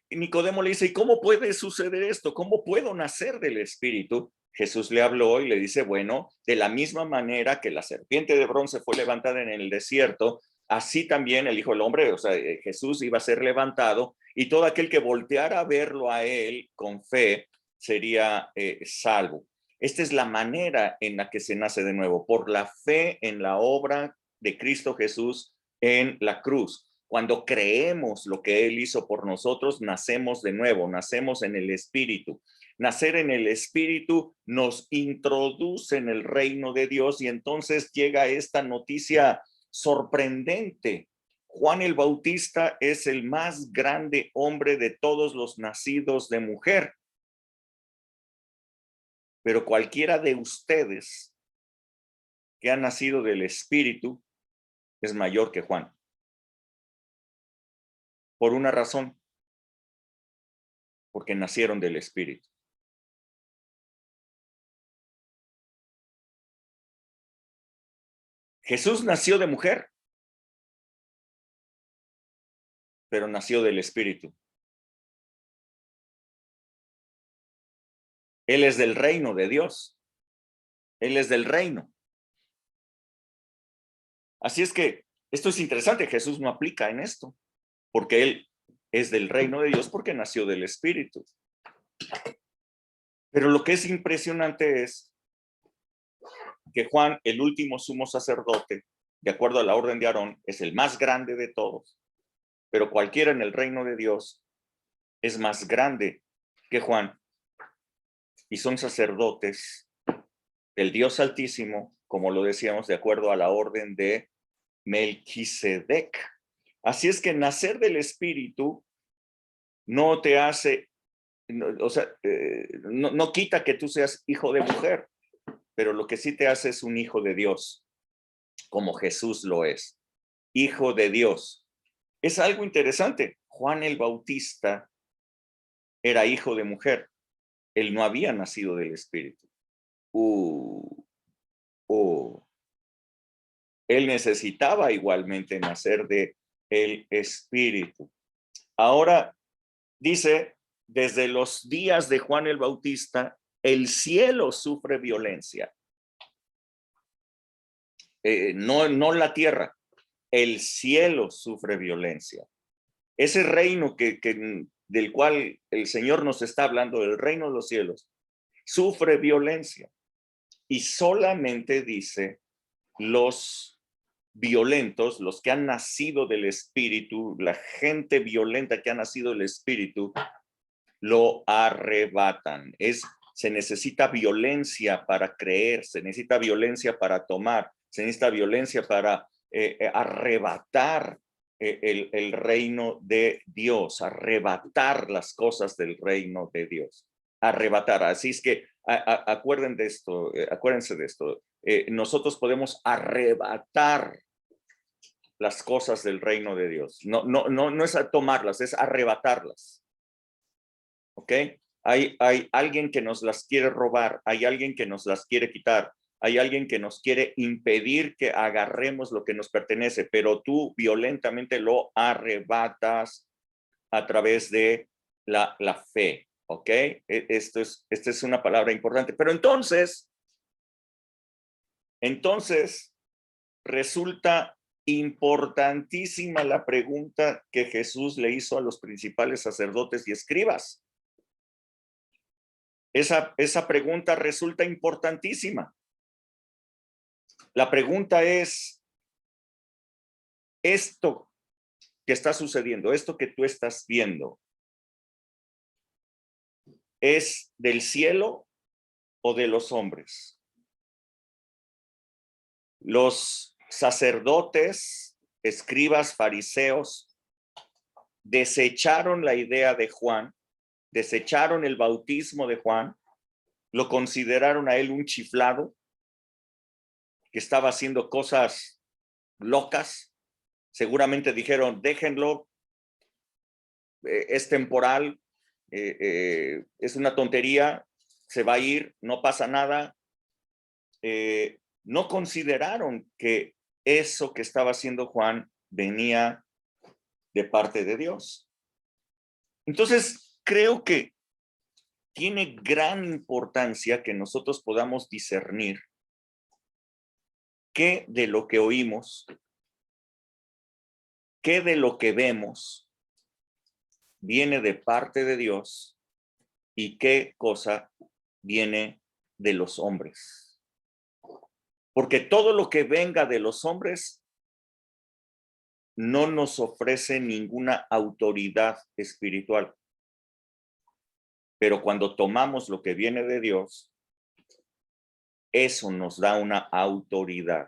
Nicodemo le dice, ¿y cómo puede suceder esto? ¿Cómo puedo nacer del Espíritu? Jesús le habló y le dice, bueno, de la misma manera que la serpiente de bronce fue levantada en el desierto, así también el Hijo del Hombre, o sea, Jesús iba a ser levantado, y todo aquel que volteara a verlo a él con fe sería salvo. Esta es la manera en la que se nace de nuevo, por la fe en la obra de Cristo Jesús en la cruz. Cuando creemos lo que Él hizo por nosotros, nacemos de nuevo, nacemos en el Espíritu. Nacer en el Espíritu nos introduce en el reino de Dios y entonces llega esta noticia sorprendente. Juan el Bautista es el más grande hombre de todos los nacidos de mujer. Pero cualquiera de ustedes que ha nacido del Espíritu es mayor que Juan. Por una razón, porque nacieron del Espíritu. Jesús nació de mujer, pero nació del Espíritu. Él es del reino de Dios. Él es del reino. Así es que esto es interesante. Jesús no aplica en esto, porque Él es del reino de Dios porque nació del Espíritu. Pero lo que es impresionante es que Juan, el último sumo sacerdote, de acuerdo a la orden de Aarón, es el más grande de todos. Pero cualquiera en el reino de Dios es más grande que Juan. Y son sacerdotes del Dios Altísimo, como lo decíamos, de acuerdo a la orden de Melquisedec. Así es que nacer del Espíritu no te hace, no quita que tú seas hijo de mujer, pero lo que sí te hace es un hijo de Dios, como Jesús lo es, hijo de Dios. Es algo interesante. Juan el Bautista era hijo de mujer. Él no había nacido del Espíritu. Él necesitaba igualmente nacer de el Espíritu. Ahora dice, desde los días de Juan el Bautista, el cielo sufre violencia. No la tierra, el cielo sufre violencia. Ese reino del cual el Señor nos está hablando, el reino de los cielos, sufre violencia. Y solamente dice los violentos, los que han nacido del Espíritu, la gente violenta que ha nacido del Espíritu, lo arrebatan. Se necesita violencia para creer, se necesita violencia para tomar, se necesita violencia para arrebatar el reino de Dios, arrebatar las cosas del reino de Dios, arrebatar. Así es que acuérdense de esto. Nosotros podemos arrebatar las cosas del reino de Dios. No es tomarlas, es arrebatarlas. ¿Ok? Hay alguien que nos las quiere robar, hay alguien que nos las quiere quitar, hay alguien que nos quiere impedir que agarremos lo que nos pertenece, pero tú violentamente lo arrebatas a través de la fe. ¿Ok? Esta es una palabra importante. Pero entonces resulta importantísima la pregunta que Jesús le hizo a los principales sacerdotes y escribas. Esa pregunta resulta importantísima. La pregunta es, esto que está sucediendo, esto que tú estás viendo, ¿es del cielo o de los hombres? Los sacerdotes, escribas, fariseos, desecharon la idea de Juan, desecharon el bautismo de Juan, lo consideraron a él un chiflado que estaba haciendo cosas locas. Seguramente dijeron, déjenlo, es temporal, es una tontería, se va a ir, no pasa nada. No consideraron que eso que estaba haciendo Juan venía de parte de Dios. Entonces, creo que tiene gran importancia que nosotros podamos discernir qué de lo que oímos, qué de lo que vemos viene de parte de Dios y qué cosa viene de los hombres. Porque todo lo que venga de los hombres no nos ofrece ninguna autoridad espiritual. Pero cuando tomamos lo que viene de Dios, eso nos da una autoridad.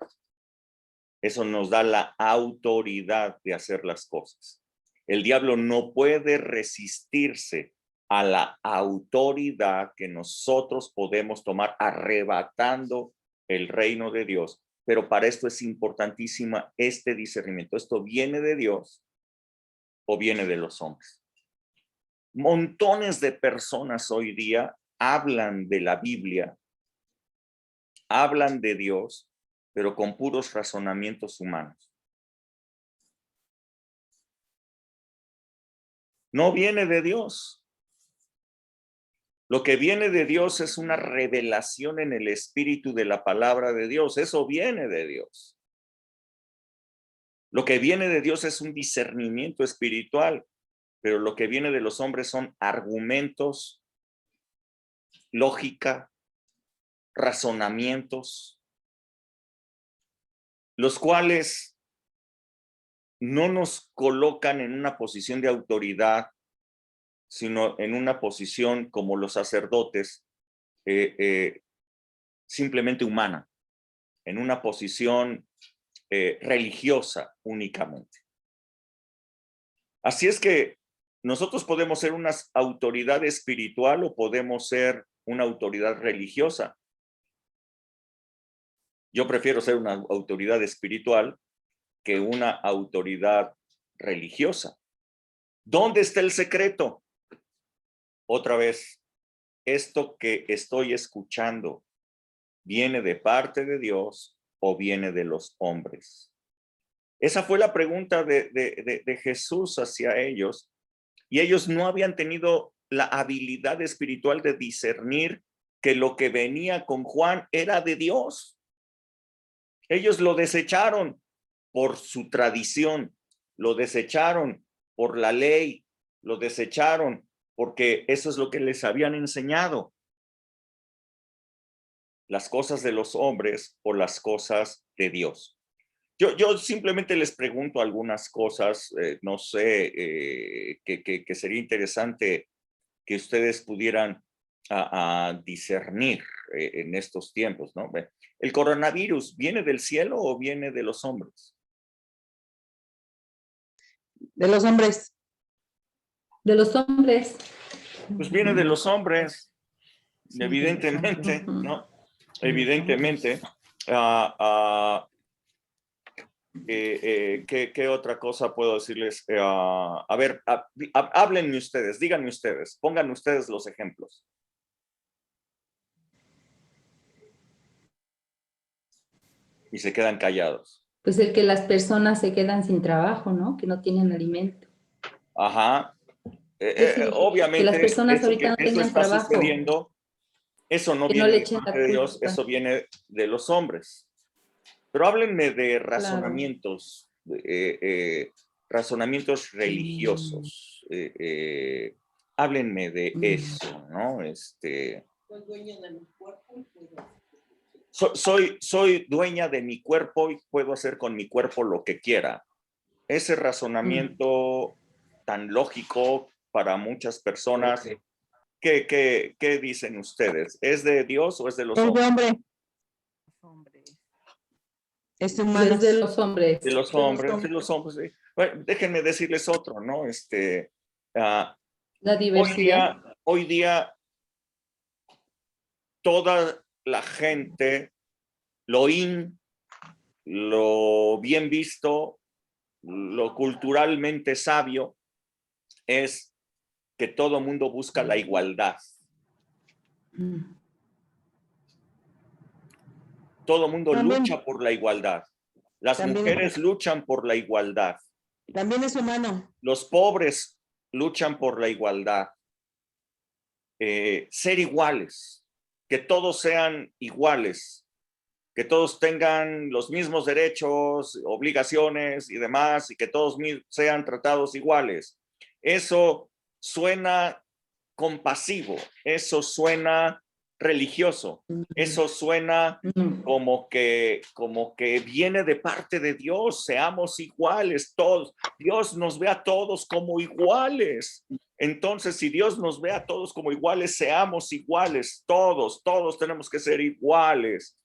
Eso nos da la autoridad de hacer las cosas. El diablo no puede resistirse a la autoridad que nosotros podemos tomar arrebatando el reino de Dios. Pero para esto es importantísima este discernimiento. ¿Esto viene de Dios o viene de los hombres? Montones de personas hoy día hablan de la Biblia, hablan de Dios, pero con puros razonamientos humanos. No viene de Dios. Lo que viene de Dios es una revelación en el espíritu de la palabra de Dios. Eso viene de Dios. Lo que viene de Dios es un discernimiento espiritual, pero lo que viene de los hombres son argumentos, lógica, razonamientos, los cuales no nos colocan en una posición de autoridad, sino en una posición como los sacerdotes, simplemente humana, en una posición religiosa únicamente. Así es que nosotros podemos ser una autoridad espiritual o podemos ser una autoridad religiosa. Yo prefiero ser una autoridad espiritual que una autoridad religiosa. ¿Dónde está el secreto? Otra vez, esto que estoy escuchando, ¿viene de parte de Dios o viene de los hombres? Esa fue la pregunta de Jesús hacia ellos, y ellos no habían tenido la habilidad espiritual de discernir que lo que venía con Juan era de Dios. Ellos lo desecharon por su tradición, lo desecharon por la ley, lo desecharon porque eso es lo que les habían enseñado. Las cosas de los hombres o las cosas de Dios. Yo simplemente les pregunto algunas cosas, no sé, que sería interesante que ustedes pudieran a discernir en estos tiempos, ¿no? ¿El coronavirus viene del cielo o viene de los hombres? De los hombres. De los hombres. Pues viene de los hombres, evidentemente, ¿no? Evidentemente. ¿Qué otra cosa puedo decirles? A ver, háblenme ustedes, díganme ustedes, pongan ustedes los ejemplos. Y se quedan callados. Pues el que las personas se quedan sin trabajo, ¿no? Que no tienen alimento. Ajá. Obviamente, que las personas ahorita no eso tengan está trabajo. Sucediendo. Eso no que viene no le de echen parte la de Dios, culpa. eso viene de los hombres. Pero háblenme de razonamientos, razonamientos religiosos. Háblenme de eso, ¿no? Soy dueña de mi cuerpo y puedo soy dueña de mi cuerpo y puedo hacer con mi cuerpo lo que quiera. Ese razonamiento tan lógico para muchas personas. Okay. ¿Qué dicen ustedes? ¿Es de Dios o es de los Es de hombres? hombre. Es humano. Es de los hombres. De los hombres, de los hombres. Sí. Bueno, déjenme decirles otro, ¿no? La diversidad. Hoy día, toda la gente, lo bien visto, lo culturalmente sabio, es que todo mundo busca la igualdad. Todo mundo lucha por la igualdad. Las mujeres luchan por la igualdad. También es humano. Los pobres luchan por la igualdad. Ser iguales, que todos sean iguales, que todos tengan los mismos derechos, obligaciones y demás, y que todos sean tratados iguales. Eso suena compasivo, eso suena religioso. Eso suena No. como que viene de parte de Dios. Seamos iguales todos. Dios nos ve a todos como iguales. Entonces, si Dios nos ve a todos como iguales, seamos iguales. Todos tenemos que ser iguales.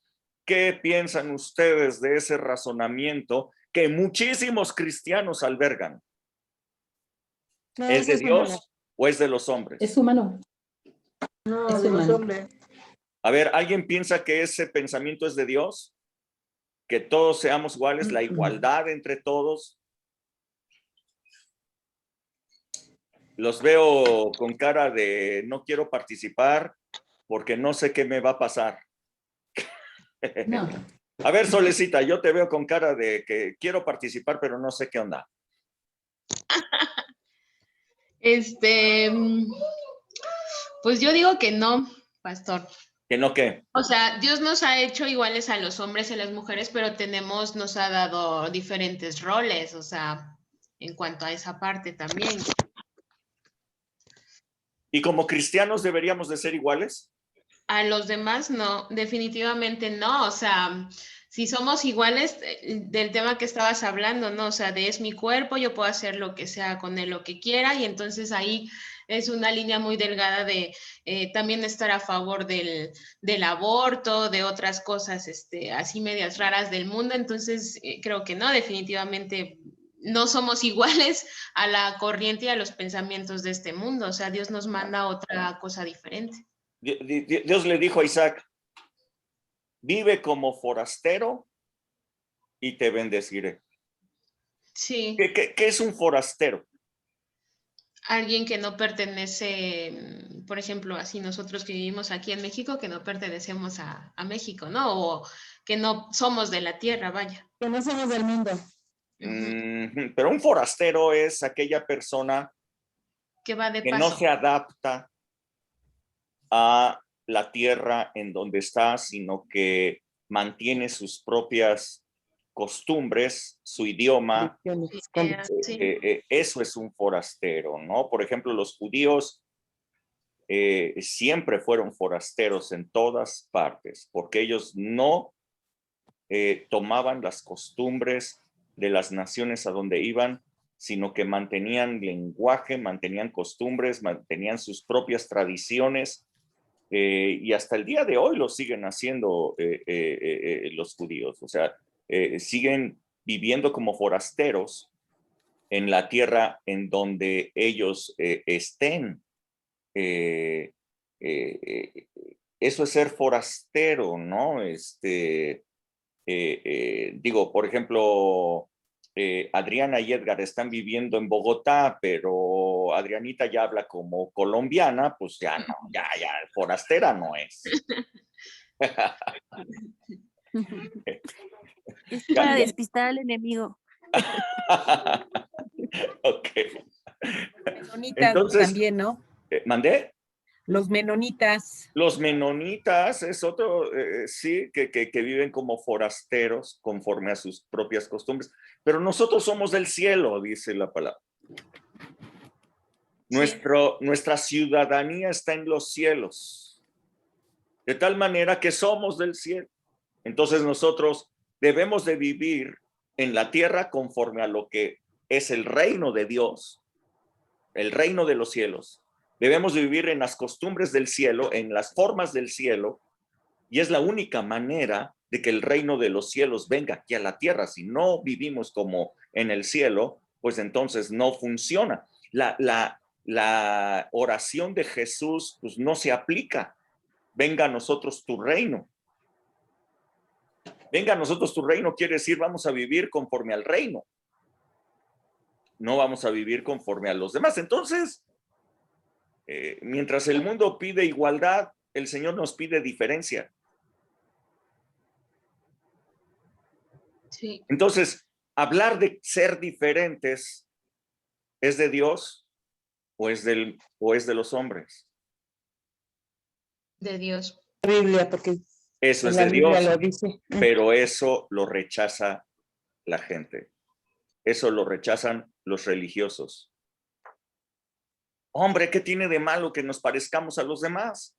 ¿Qué piensan ustedes de ese razonamiento que muchísimos cristianos albergan? No, ¿Es de eso humano. Dios o es de los hombres? Es humano. No, Es de los humano. hombres. A ver, ¿alguien piensa que ese pensamiento es de Dios? Que todos seamos iguales, la igualdad entre todos. Los veo con cara de no quiero participar porque no sé qué me va a pasar. No. A ver, Solecita, yo te veo con cara de que quiero participar, pero no sé qué onda. Pues yo digo que no, pastor. ¿Que no qué? O sea, Dios nos ha hecho iguales a los hombres y a las mujeres, pero nos ha dado diferentes roles, o sea, en cuanto a esa parte también. ¿Y como cristianos deberíamos de ser iguales? A los demás no, definitivamente no, o sea, si somos iguales del tema que estabas hablando, ¿no? O sea, de es mi cuerpo, yo puedo hacer lo que sea con él, lo que quiera, y entonces ahí es una línea muy delgada de también estar a favor del aborto, de otras cosas así medias raras del mundo, entonces creo que no, definitivamente no somos iguales a la corriente y a los pensamientos de este mundo, o sea, Dios nos manda otra cosa diferente. Dios le dijo a Isaac, vive como forastero y te bendeciré. Sí. ¿Qué es un forastero? Alguien que no pertenece, por ejemplo, así nosotros que vivimos aquí en México, que no pertenecemos a México, ¿no? O que no somos de la tierra, vaya. Que no somos del mundo. Pero un forastero es aquella persona Que va de que no paso. se adapta a la tierra en donde está, sino que mantiene sus propias costumbres, su idioma. Sí. Eso es un forastero, ¿no? Por ejemplo, los judíos siempre fueron forasteros en todas partes, porque ellos no tomaban las costumbres de las naciones a donde iban, sino que mantenían lenguaje, mantenían costumbres, mantenían sus propias tradiciones, y hasta el día de hoy lo siguen haciendo los judíos. O sea, siguen viviendo como forasteros en la tierra en donde ellos estén. Eso es ser forastero, ¿no? Digo, por ejemplo, Adriana y Edgar están viviendo en Bogotá, pero Adrianita ya habla como colombiana, pues ya no, ya, forastera no es. Es para despistar al enemigo. Ok. Menonitas Entonces, también, ¿no? ¿mandé? Los menonitas. Los menonitas es otro, sí, que viven como forasteros conforme a sus propias costumbres. Pero nosotros somos del cielo, dice la palabra. Nuestra ciudadanía está en los cielos. De tal manera que somos del cielo. Entonces nosotros debemos de vivir en la tierra conforme a lo que es el reino de Dios, el reino de los cielos. Debemos de vivir en las costumbres del cielo, en las formas del cielo, y es la única manera de que el reino de los cielos venga aquí a la tierra. Si no vivimos como en el cielo, pues entonces no funciona. La oración de Jesús pues no se aplica. Venga a nosotros tu reino. Venga a nosotros tu reino quiere decir vamos a vivir conforme al reino. No vamos a vivir conforme a los demás. Entonces, mientras el mundo pide igualdad, el Señor nos pide diferencia. Sí. Entonces, hablar de ser diferentes, ¿es de Dios o es de los hombres? De Dios. La Biblia, porque Eso es la de Biblia Dios, lo dice. pero eso lo rechaza la gente. Eso lo rechazan los religiosos. Hombre, ¿qué tiene de malo que nos parezcamos a los demás?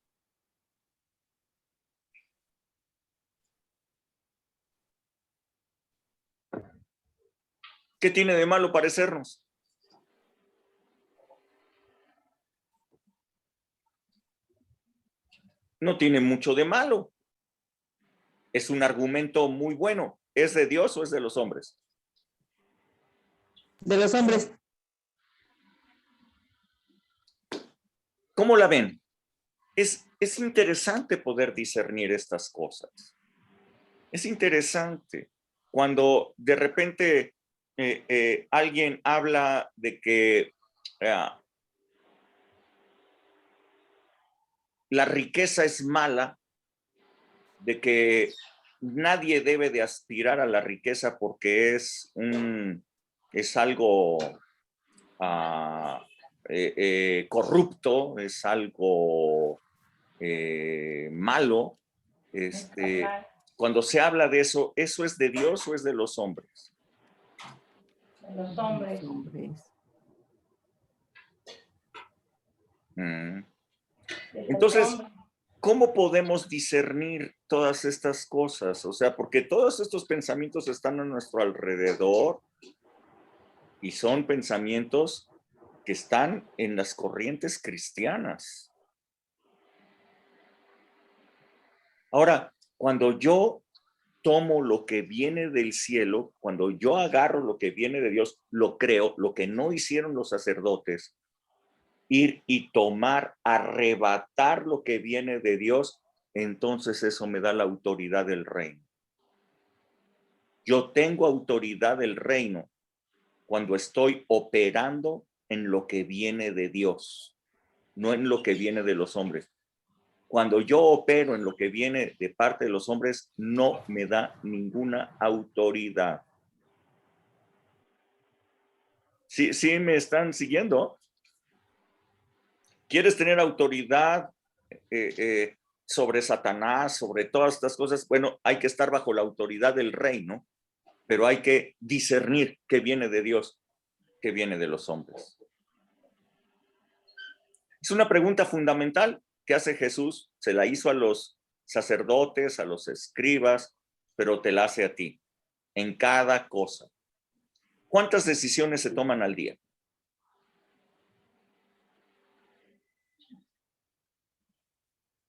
¿Qué tiene de malo parecernos? No tiene mucho de malo. Es un argumento muy bueno. ¿Es de Dios o es de los hombres? De los hombres. ¿Cómo la ven? Es interesante poder discernir estas cosas. Es interesante cuando de repente alguien habla de que la riqueza es mala, de que nadie debe de aspirar a la riqueza porque es algo corrupto, es algo malo. Cuando se habla de eso, ¿eso es de Dios o es de los hombres? De los hombres. Entonces, ¿cómo podemos discernir todas estas cosas? O sea, porque todos estos pensamientos están a nuestro alrededor y son pensamientos que están en las corrientes cristianas. Ahora, cuando yo tomo lo que viene del cielo, cuando yo agarro lo que viene de Dios, lo creo, lo que no hicieron los sacerdotes, ir y tomar, arrebatar lo que viene de Dios, entonces eso me da la autoridad del reino. Yo tengo autoridad del reino cuando estoy operando en lo que viene de Dios, no en lo que viene de los hombres. Cuando yo opero en lo que viene de parte de los hombres, no me da ninguna autoridad. ¿Sí me están siguiendo? ¿Quieres tener autoridad sobre Satanás, sobre todas estas cosas? Bueno, hay que estar bajo la autoridad del reino, pero hay que discernir qué viene de Dios, qué viene de los hombres. Es una pregunta fundamental que hace Jesús, se la hizo a los sacerdotes, a los escribas, pero te la hace a ti, en cada cosa. ¿Cuántas decisiones se toman al día?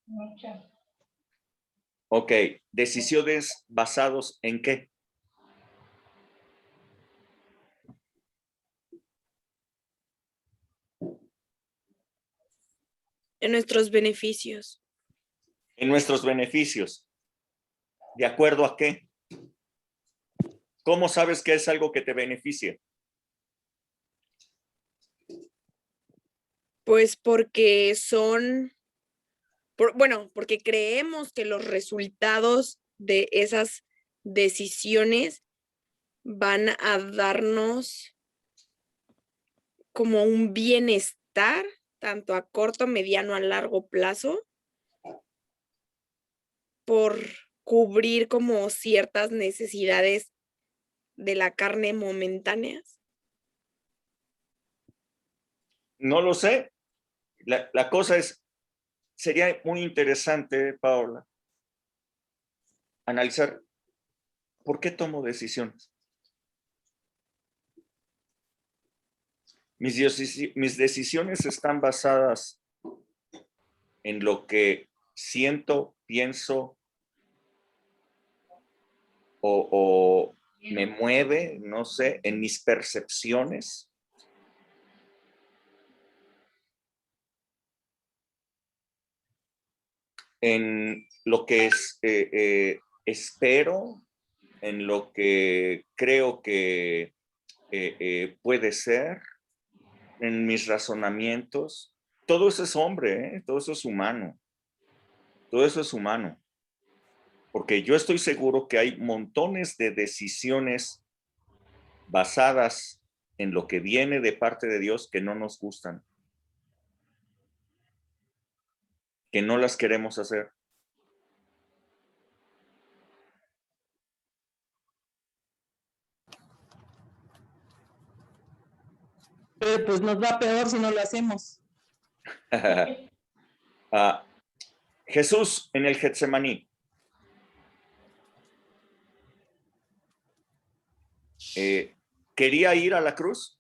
Muchas. Ok, decisiones basados en qué? En nuestros beneficios. En nuestros beneficios. ¿De acuerdo a qué? ¿Cómo sabes que es algo que te beneficia? Pues porque porque creemos que los resultados de esas decisiones van a darnos como un bienestar, tanto a corto, mediano, a largo plazo, por cubrir como ciertas necesidades de la carne momentáneas. No lo sé. La cosa es, sería muy interesante, Paola, analizar por qué tomo decisiones. Mis decisiones están basadas en lo que siento, pienso o me mueve, no sé, en mis percepciones. En lo que espero, en lo que creo que puede ser, en mis razonamientos. Todo eso es hombre, todo eso es humano. Todo eso es humano. Porque yo estoy seguro que hay montones de decisiones basadas en lo que viene de parte de Dios que no nos gustan, que no las queremos hacer. Pero pues nos va peor si no lo hacemos. Jesús en el Getsemaní. ¿Quería ir a la cruz?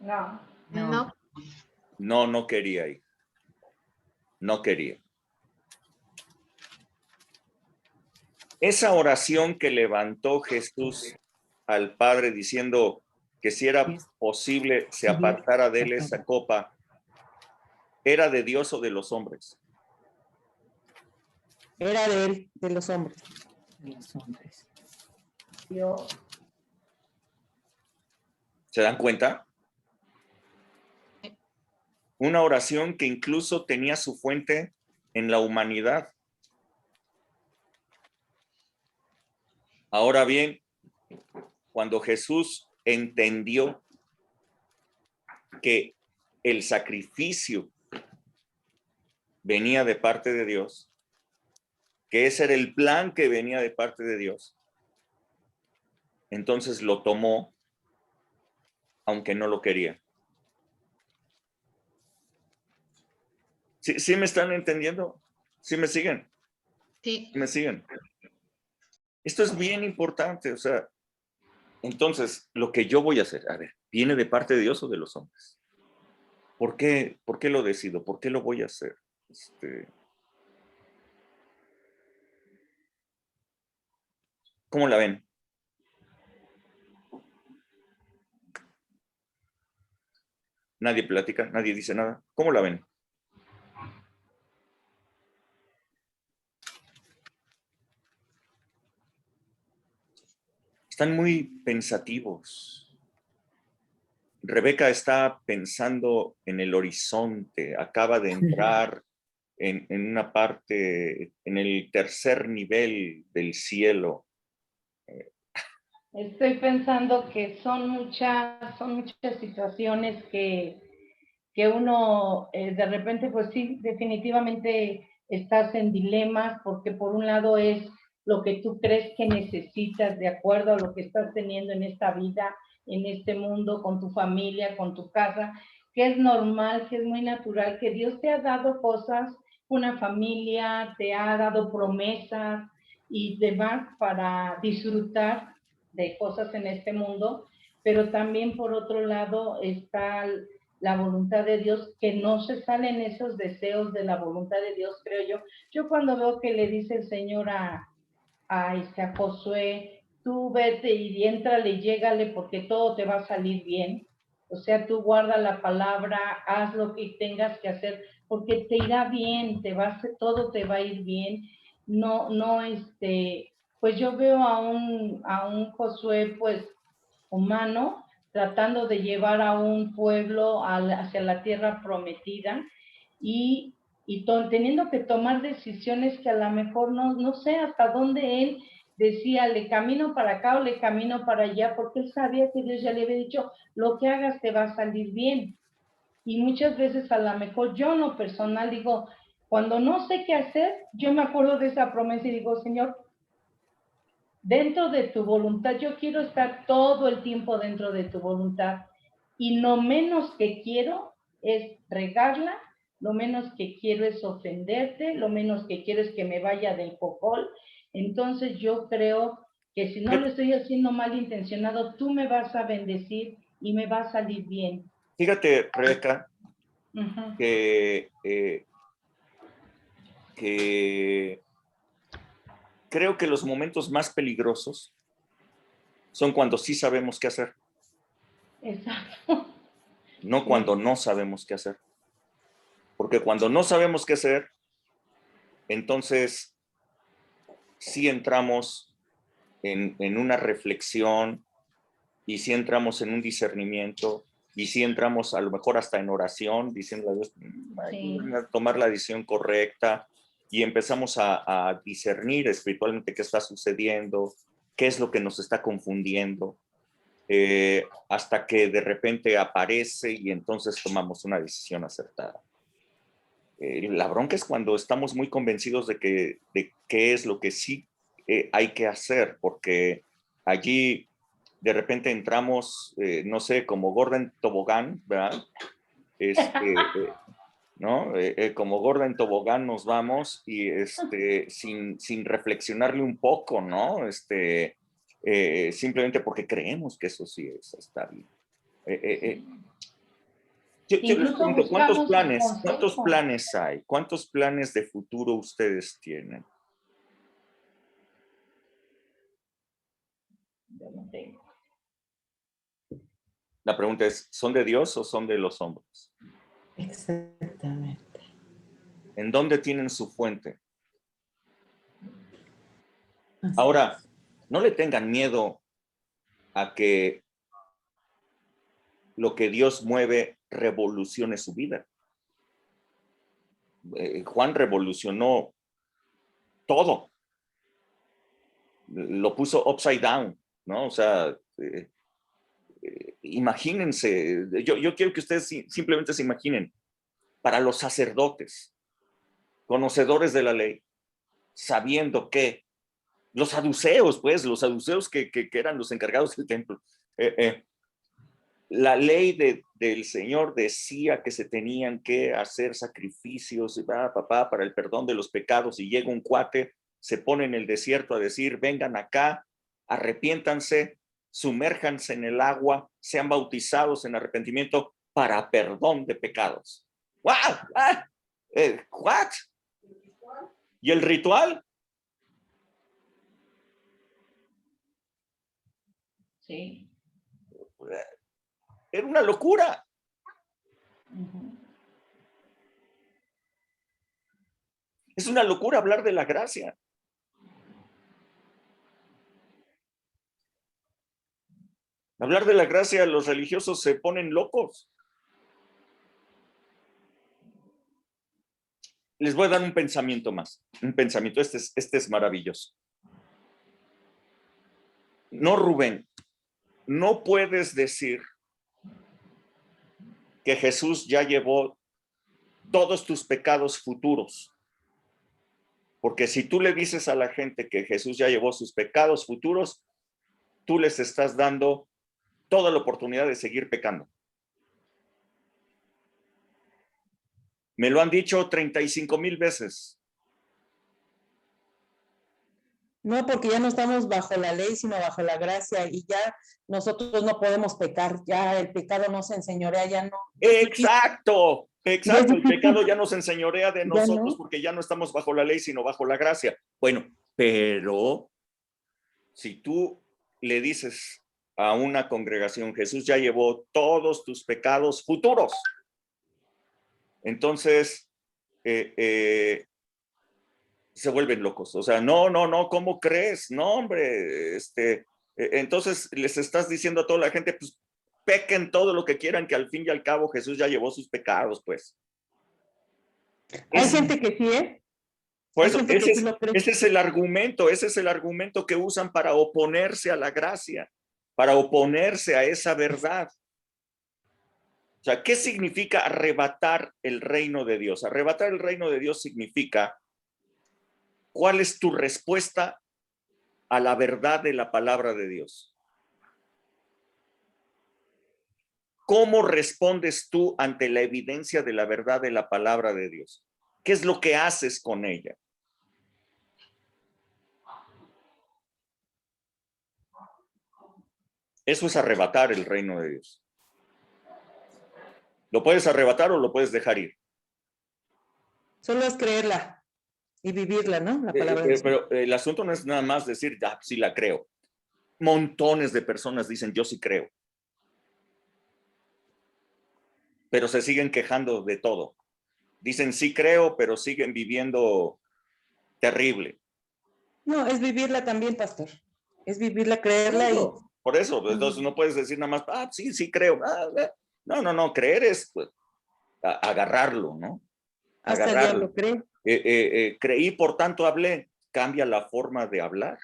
No. No. No, no quería ir. No quería. Esa oración que levantó Jesús al Padre diciendo que si era posible se apartara de él esa copa, ¿era de Dios o de los hombres? Era de él, de los hombres. Dios. ¿Se dan cuenta? Una oración que incluso tenía su fuente en la humanidad. Ahora bien, cuando Jesús entendió que el sacrificio venía de parte de Dios, que ese era el plan que venía de parte de Dios, entonces lo tomó, aunque no lo quería. ¿Sí me están entendiendo? ¿Sí me siguen? Sí. ¿Sí me siguen? Esto es bien importante, o sea, entonces lo que yo voy a hacer, a ver, ¿viene de parte de Dios o de los hombres? ¿Por qué lo decido? ¿Por qué lo voy a hacer? ¿Cómo la ven? Nadie platica, nadie dice nada. ¿Cómo la ven? Están muy pensativos. Rebeca está pensando en el horizonte, acaba de entrar en una parte, en el tercer nivel del cielo. Estoy pensando que son muchas situaciones que uno de repente, pues sí, definitivamente estás en dilemas, porque por un lado es lo que tú crees que necesitas de acuerdo a lo que estás teniendo en esta vida, en este mundo, con tu familia, con tu casa, que es normal, que es muy natural, que Dios te ha dado cosas, una familia, te ha dado promesas y demás para disfrutar de cosas en este mundo, pero también por otro lado está la voluntad de Dios, que no se salen esos deseos de la voluntad de Dios, creo yo. Yo cuando veo que le dice el Señor a Josué, tú vete y éntrale y llégale porque todo te va a salir bien. O sea, tú guarda la palabra, haz lo que tengas que hacer, porque te irá bien, todo te va a ir bien. No, pues yo veo a un Josué, pues, humano, tratando de llevar a un pueblo hacia la tierra prometida y teniendo que tomar decisiones que a lo mejor no sé hasta dónde él decía, le camino para acá o le camino para allá, porque él sabía que Dios ya le había dicho, lo que hagas te va a salir bien. Y muchas veces a lo mejor yo en lo personal digo, cuando no sé qué hacer, yo me acuerdo de esa promesa y digo, Señor, dentro de tu voluntad, yo quiero estar todo el tiempo dentro de tu voluntad y lo menos que quiero es regarla, lo menos que quiero es ofenderte, lo menos que quiero es que me vaya del cojol. Entonces yo creo que si no lo estoy haciendo malintencionado, tú me vas a bendecir y me va a salir bien. Fíjate, Rebeca, Uh-huh. que creo que los momentos más peligrosos son cuando sí sabemos qué hacer, Exacto. no cuando no sabemos qué hacer. Porque cuando no sabemos qué hacer, entonces sí entramos en una reflexión y sí entramos en un discernimiento y sí entramos a lo mejor hasta en oración, diciendo a Dios, ayúdame a tomar la decisión correcta, y empezamos a discernir espiritualmente qué está sucediendo, qué es lo que nos está confundiendo, hasta que de repente aparece y entonces tomamos una decisión acertada. La bronca es cuando estamos muy convencidos de qué es lo que sí hay que hacer, porque allí de repente entramos, no sé, como gorda en tobogán, ¿verdad? ¿No? Como gorda en tobogán nos vamos y sin reflexionarle un poco, ¿no? simplemente porque creemos que eso sí está bien. Yo les Incluso pregunto, buscamos el ¿cuántos consejo. planes hay? ¿Cuántos planes de futuro ustedes tienen? Yo no tengo. La pregunta es, ¿son de Dios o son de los hombres? Exactamente. ¿En dónde tienen su fuente? Así Ahora, no le tengan miedo a que lo que Dios mueve revolucione su vida. Juan revolucionó todo. Lo puso upside down, ¿no? O sea, imagínense, yo quiero que ustedes simplemente se imaginen, para los sacerdotes, conocedores de la ley, sabiendo que los saduceos, pues, los saduceos que eran los encargados del templo, la ley del Señor decía que se tenían que hacer sacrificios para el perdón de los pecados, y llega un cuate, se pone en el desierto a decir, vengan acá, arrepiéntanse, sumérjanse en el agua, sean bautizados en arrepentimiento para perdón de pecados. ¡Wow! ¿What? ¿Y el ritual? Sí. Era una locura. Es una locura hablar de la gracia. Hablar de la gracia, los religiosos se ponen locos. Les voy a dar un pensamiento más. Un pensamiento, este es maravilloso. No, Rubén, no puedes decir que Jesús ya llevó todos tus pecados futuros. Porque si tú le dices a la gente que Jesús ya llevó sus pecados futuros, tú les estás dando toda la oportunidad de seguir pecando. Me lo han dicho 35,000 veces. No, porque ya no estamos bajo la ley, sino bajo la gracia, y ya nosotros no podemos pecar, ya el pecado nos enseñorea, ya no. Exacto, exacto. El pecado ya ya nos enseñorea de nosotros no. porque ya no estamos bajo la ley, sino bajo la gracia. Bueno, pero si tú le dices a una congregación, Jesús ya llevó todos tus pecados futuros, entonces se vuelven locos. O sea, no, ¿cómo crees? No, hombre, entonces les estás diciendo a toda la gente, pues pequen todo lo que quieran, que al fin y al cabo Jesús ya llevó sus pecados, pues. Hay gente que sí, ¿eh? Por Hay eso, gente que sí lo cree. ese es el argumento que usan para oponerse a la gracia, para oponerse a esa verdad. O sea, ¿qué significa arrebatar el reino de Dios? Arrebatar el reino de Dios significa, ¿cuál es tu respuesta a la verdad de la palabra de Dios? ¿Cómo respondes tú ante la evidencia de la verdad de la palabra de Dios? ¿Qué es lo que haces con ella? Eso es arrebatar el reino de Dios. Lo puedes arrebatar o lo puedes dejar ir. Solo es creerla y vivirla, ¿no? La palabra de Dios. Pero el asunto no es nada más decir, sí la creo. Montones de personas dicen, yo sí creo. Pero se siguen quejando de todo. Dicen, sí creo, pero siguen viviendo terrible. No, es vivirla también, pastor. Es vivirla, creerla y... Por eso, entonces no puedes decir nada más, sí creo. No, creer es pues, agarrarlo, ¿no? Hasta el diablo cree. Creí, por tanto hablé. Cambia la forma de hablar.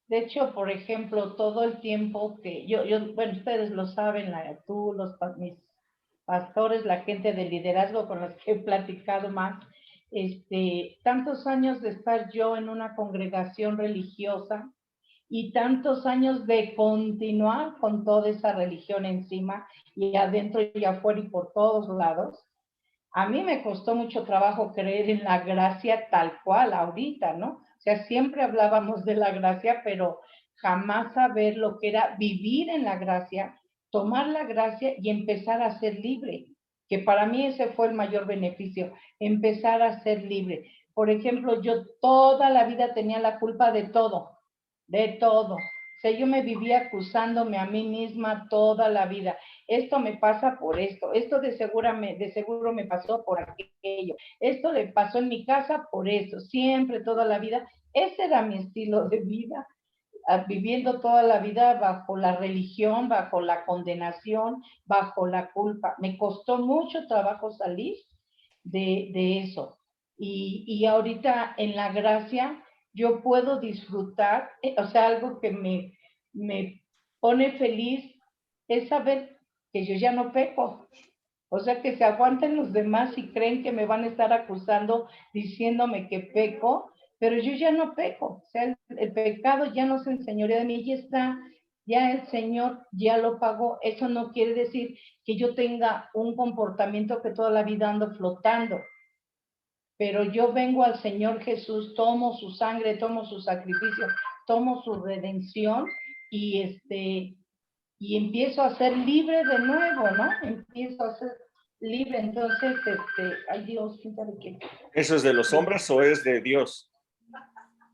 De hecho, por ejemplo, todo el tiempo que bueno, ustedes lo saben, tú, mis pastores, la gente de liderazgo con los que he platicado más, tantos años de estar yo en una congregación religiosa y tantos años de continuar con toda esa religión encima y adentro y afuera y por todos lados, a mí me costó mucho trabajo creer en la gracia tal cual ahorita, ¿no? O sea, siempre hablábamos de la gracia, pero jamás saber lo que era vivir en la gracia, tomar la gracia y empezar a ser libre, que para mí ese fue el mayor beneficio, empezar a ser libre. Por ejemplo, yo toda la vida tenía la culpa de todo, de todo. O sea, yo me vivía acusándome a mí misma toda la vida. Esto me pasa por esto de seguro me pasó por aquello, esto le pasó en mi casa por eso, siempre, toda la vida. Ese era mi estilo de vida, viviendo toda la vida bajo la religión, bajo la condenación, bajo la culpa. Me costó mucho trabajo salir de eso. Y ahorita en la gracia yo puedo disfrutar, o sea, algo que me pone feliz es saber que yo ya no peco. O sea, que se aguanten los demás y creen que me van a estar acusando, diciéndome que peco, pero yo ya no peco. O sea, el pecado ya no se enseñorea de mí, ya está, ya el Señor ya lo pagó. Eso no quiere decir que yo tenga un comportamiento que toda la vida ando flotando. Pero yo vengo al Señor Jesús, tomo su sangre, tomo su sacrificio, tomo su redención y y empiezo a ser libre de nuevo, ¿no? Empiezo a ser libre, entonces, ay Dios, quién sabe qué. ¿Eso es de los hombres o es de Dios?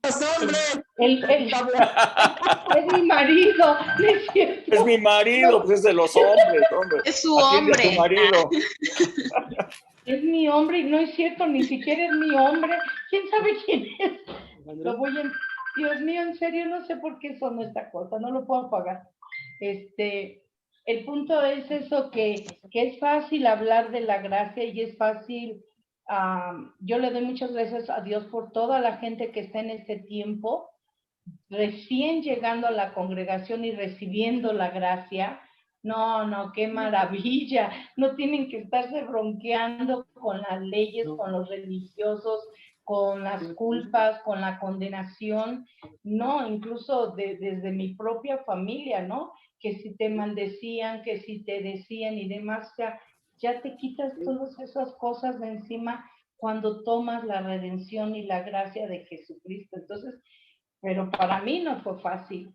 Los hombres. Es mi marido, ¿no es cierto? Es mi marido, pues es de los hombres, hombre. Es su Atiende a hombre. tu marido. Es mi hombre y no es cierto, ni siquiera es mi hombre. ¿Quién sabe quién es? Lo voy a... Dios mío, en serio, no sé por qué sonó esta cosa, no lo puedo pagar. El punto es eso, que es fácil hablar de la gracia y es fácil, yo le doy muchas gracias a Dios por toda la gente que está en este tiempo, recién llegando a la congregación y recibiendo la gracia. No, qué maravilla. No tienen que estarse bronqueando con las leyes, con los religiosos, con las culpas, con la condenación. No, incluso desde mi propia familia, ¿no? Que si te maldecían, que si te decían y demás, ya te quitas todas esas cosas de encima cuando tomas la redención y la gracia de Jesucristo. Entonces, pero para mí no fue fácil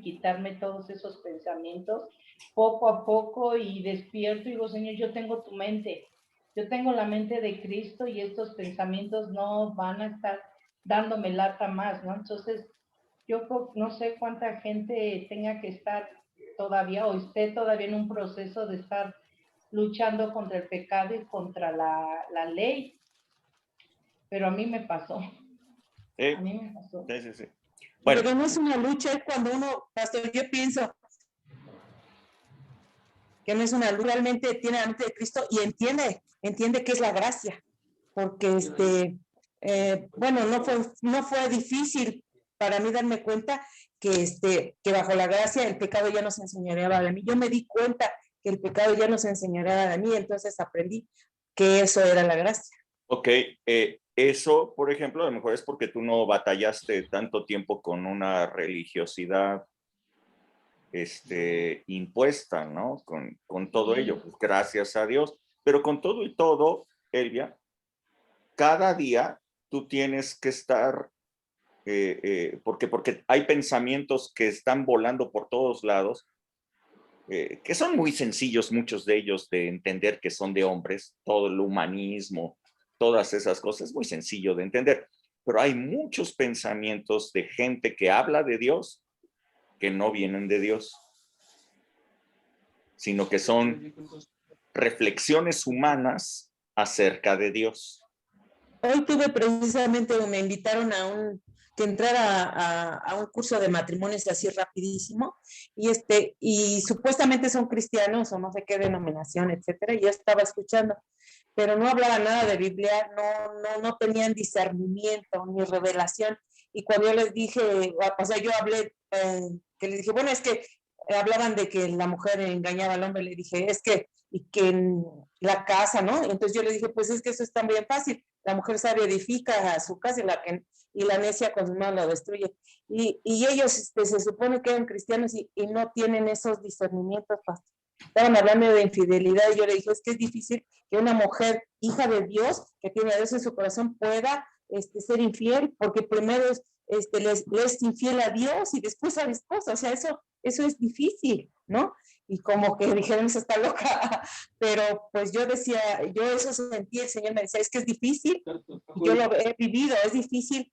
quitarme todos esos pensamientos poco a poco y despierto y digo, Señor, yo tengo tu mente, yo tengo la mente de Cristo y estos pensamientos no van a estar dándome lata más, ¿no? Entonces, yo no sé cuánta gente tenga que estar todavía o esté todavía en un proceso de estar luchando contra el pecado y contra la ley, pero a mí me pasó. A mí me pasó. Sí. Bueno. Pero no es una lucha, es cuando uno, pastor, yo pienso que no es una lucha, realmente tiene la mente de Cristo y entiende que es la gracia, porque bueno, no fue difícil para mí darme cuenta que bajo la gracia el pecado ya no se enseñoreaba de mí. Yo me di cuenta que el pecado ya no se enseñoreaba de mí, entonces aprendí que eso era la gracia. Ok, eso, por ejemplo, a lo mejor es porque tú no batallaste tanto tiempo con una religiosidad impuesta, ¿no? Con todo ello, pues, gracias a Dios. Pero con todo y todo, Elvia, cada día tú tienes que estar, porque hay pensamientos que están volando por todos lados, que son muy sencillos, muchos de ellos, de entender que son de hombres, todo el humanismo, todas esas cosas, es muy sencillo de entender, pero hay muchos pensamientos de gente que habla de Dios que no vienen de Dios, sino que son reflexiones humanas acerca de Dios. Hoy tuve precisamente, me invitaron que entrara a un curso de matrimonios así rapidísimo, y supuestamente son cristianos o no sé qué denominación, etcétera, y yo estaba escuchando, pero no hablaba nada de Biblia, no tenían discernimiento ni revelación, y cuando yo les dije, o sea, yo hablé, que les dije, bueno, es que hablaban de que la mujer engañaba al hombre, le dije, y que en la casa, ¿no? Entonces yo le dije, pues es que eso está bien fácil, la mujer sabia edifica a su casa y la necia con su mano la destruye. Y ellos se supone que eran cristianos y no tienen esos discernimientos, pastor. Estaban hablando de infidelidad y yo le dije, es que es difícil que una mujer, hija de Dios, que tiene a Dios en su corazón, pueda ser infiel, porque primero le es infiel a Dios y después a la esposa. O sea, eso es difícil, ¿no? Y como que dijeron, esa está loca, pero pues yo decía, yo eso sentí, el Señor me decía, es que es difícil, yo lo he vivido, es difícil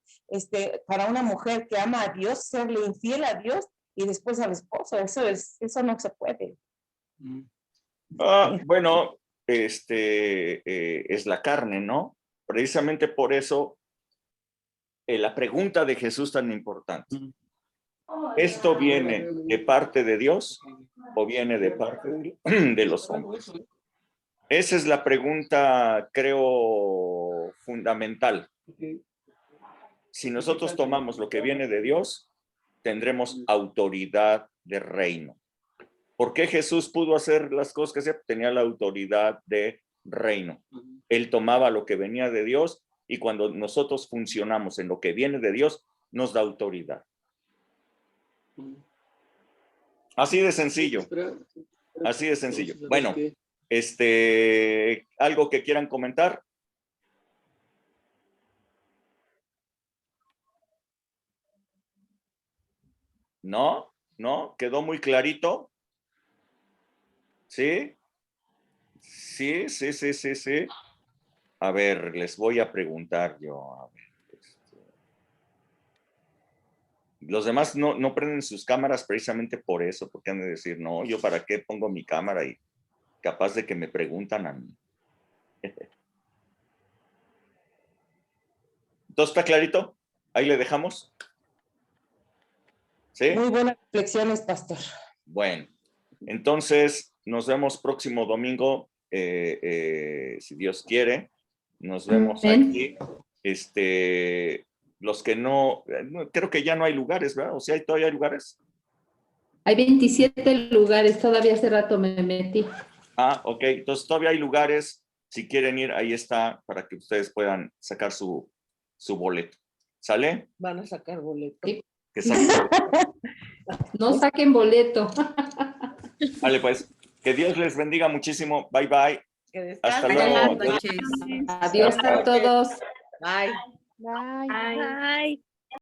para una mujer que ama a Dios, serle infiel a Dios y después al esposo, eso no se puede. Bueno, es la carne, ¿no? Precisamente por eso la pregunta de Jesús tan importante. ¿Esto viene de parte de Dios o viene de parte de los hombres? Esa es la pregunta, creo, fundamental. Si nosotros tomamos lo que viene de Dios, tendremos autoridad de reino. ¿Por qué Jesús pudo hacer las cosas que hacía? Tenía la autoridad de reino. Él tomaba lo que venía de Dios y cuando nosotros funcionamos en lo que viene de Dios, nos da autoridad. Así de sencillo. Así de sencillo. Bueno, ¿algo que quieran comentar? ¿No? ¿No? ¿Quedó muy clarito? ¿Sí? Sí. A ver, les voy a preguntar yo. A ver, los demás no prenden sus cámaras precisamente por eso, porque han de decir, no, yo para qué pongo mi cámara y capaz de que me preguntan a mí. ¿Todo está clarito? ¿Ahí le dejamos? ¿Sí? Muy buenas reflexiones, pastor. Bueno, entonces nos vemos próximo domingo, si Dios quiere. Nos vemos aquí. Los que no, creo que ya no hay lugares, ¿verdad? O sea, ¿todavía hay lugares? Hay 27 lugares, todavía hace rato me metí. Ah, ok, entonces todavía hay lugares. Si quieren ir, ahí está, para que ustedes puedan sacar su boleto. ¿Sale? Van a sacar boleto. Sí. Que saquen boleto. No saquen boleto. Vale, pues, que Dios les bendiga muchísimo. Bye, bye. Que Hasta descansen. luego. Buenas noches. Adiós a todos. Bye. Bye.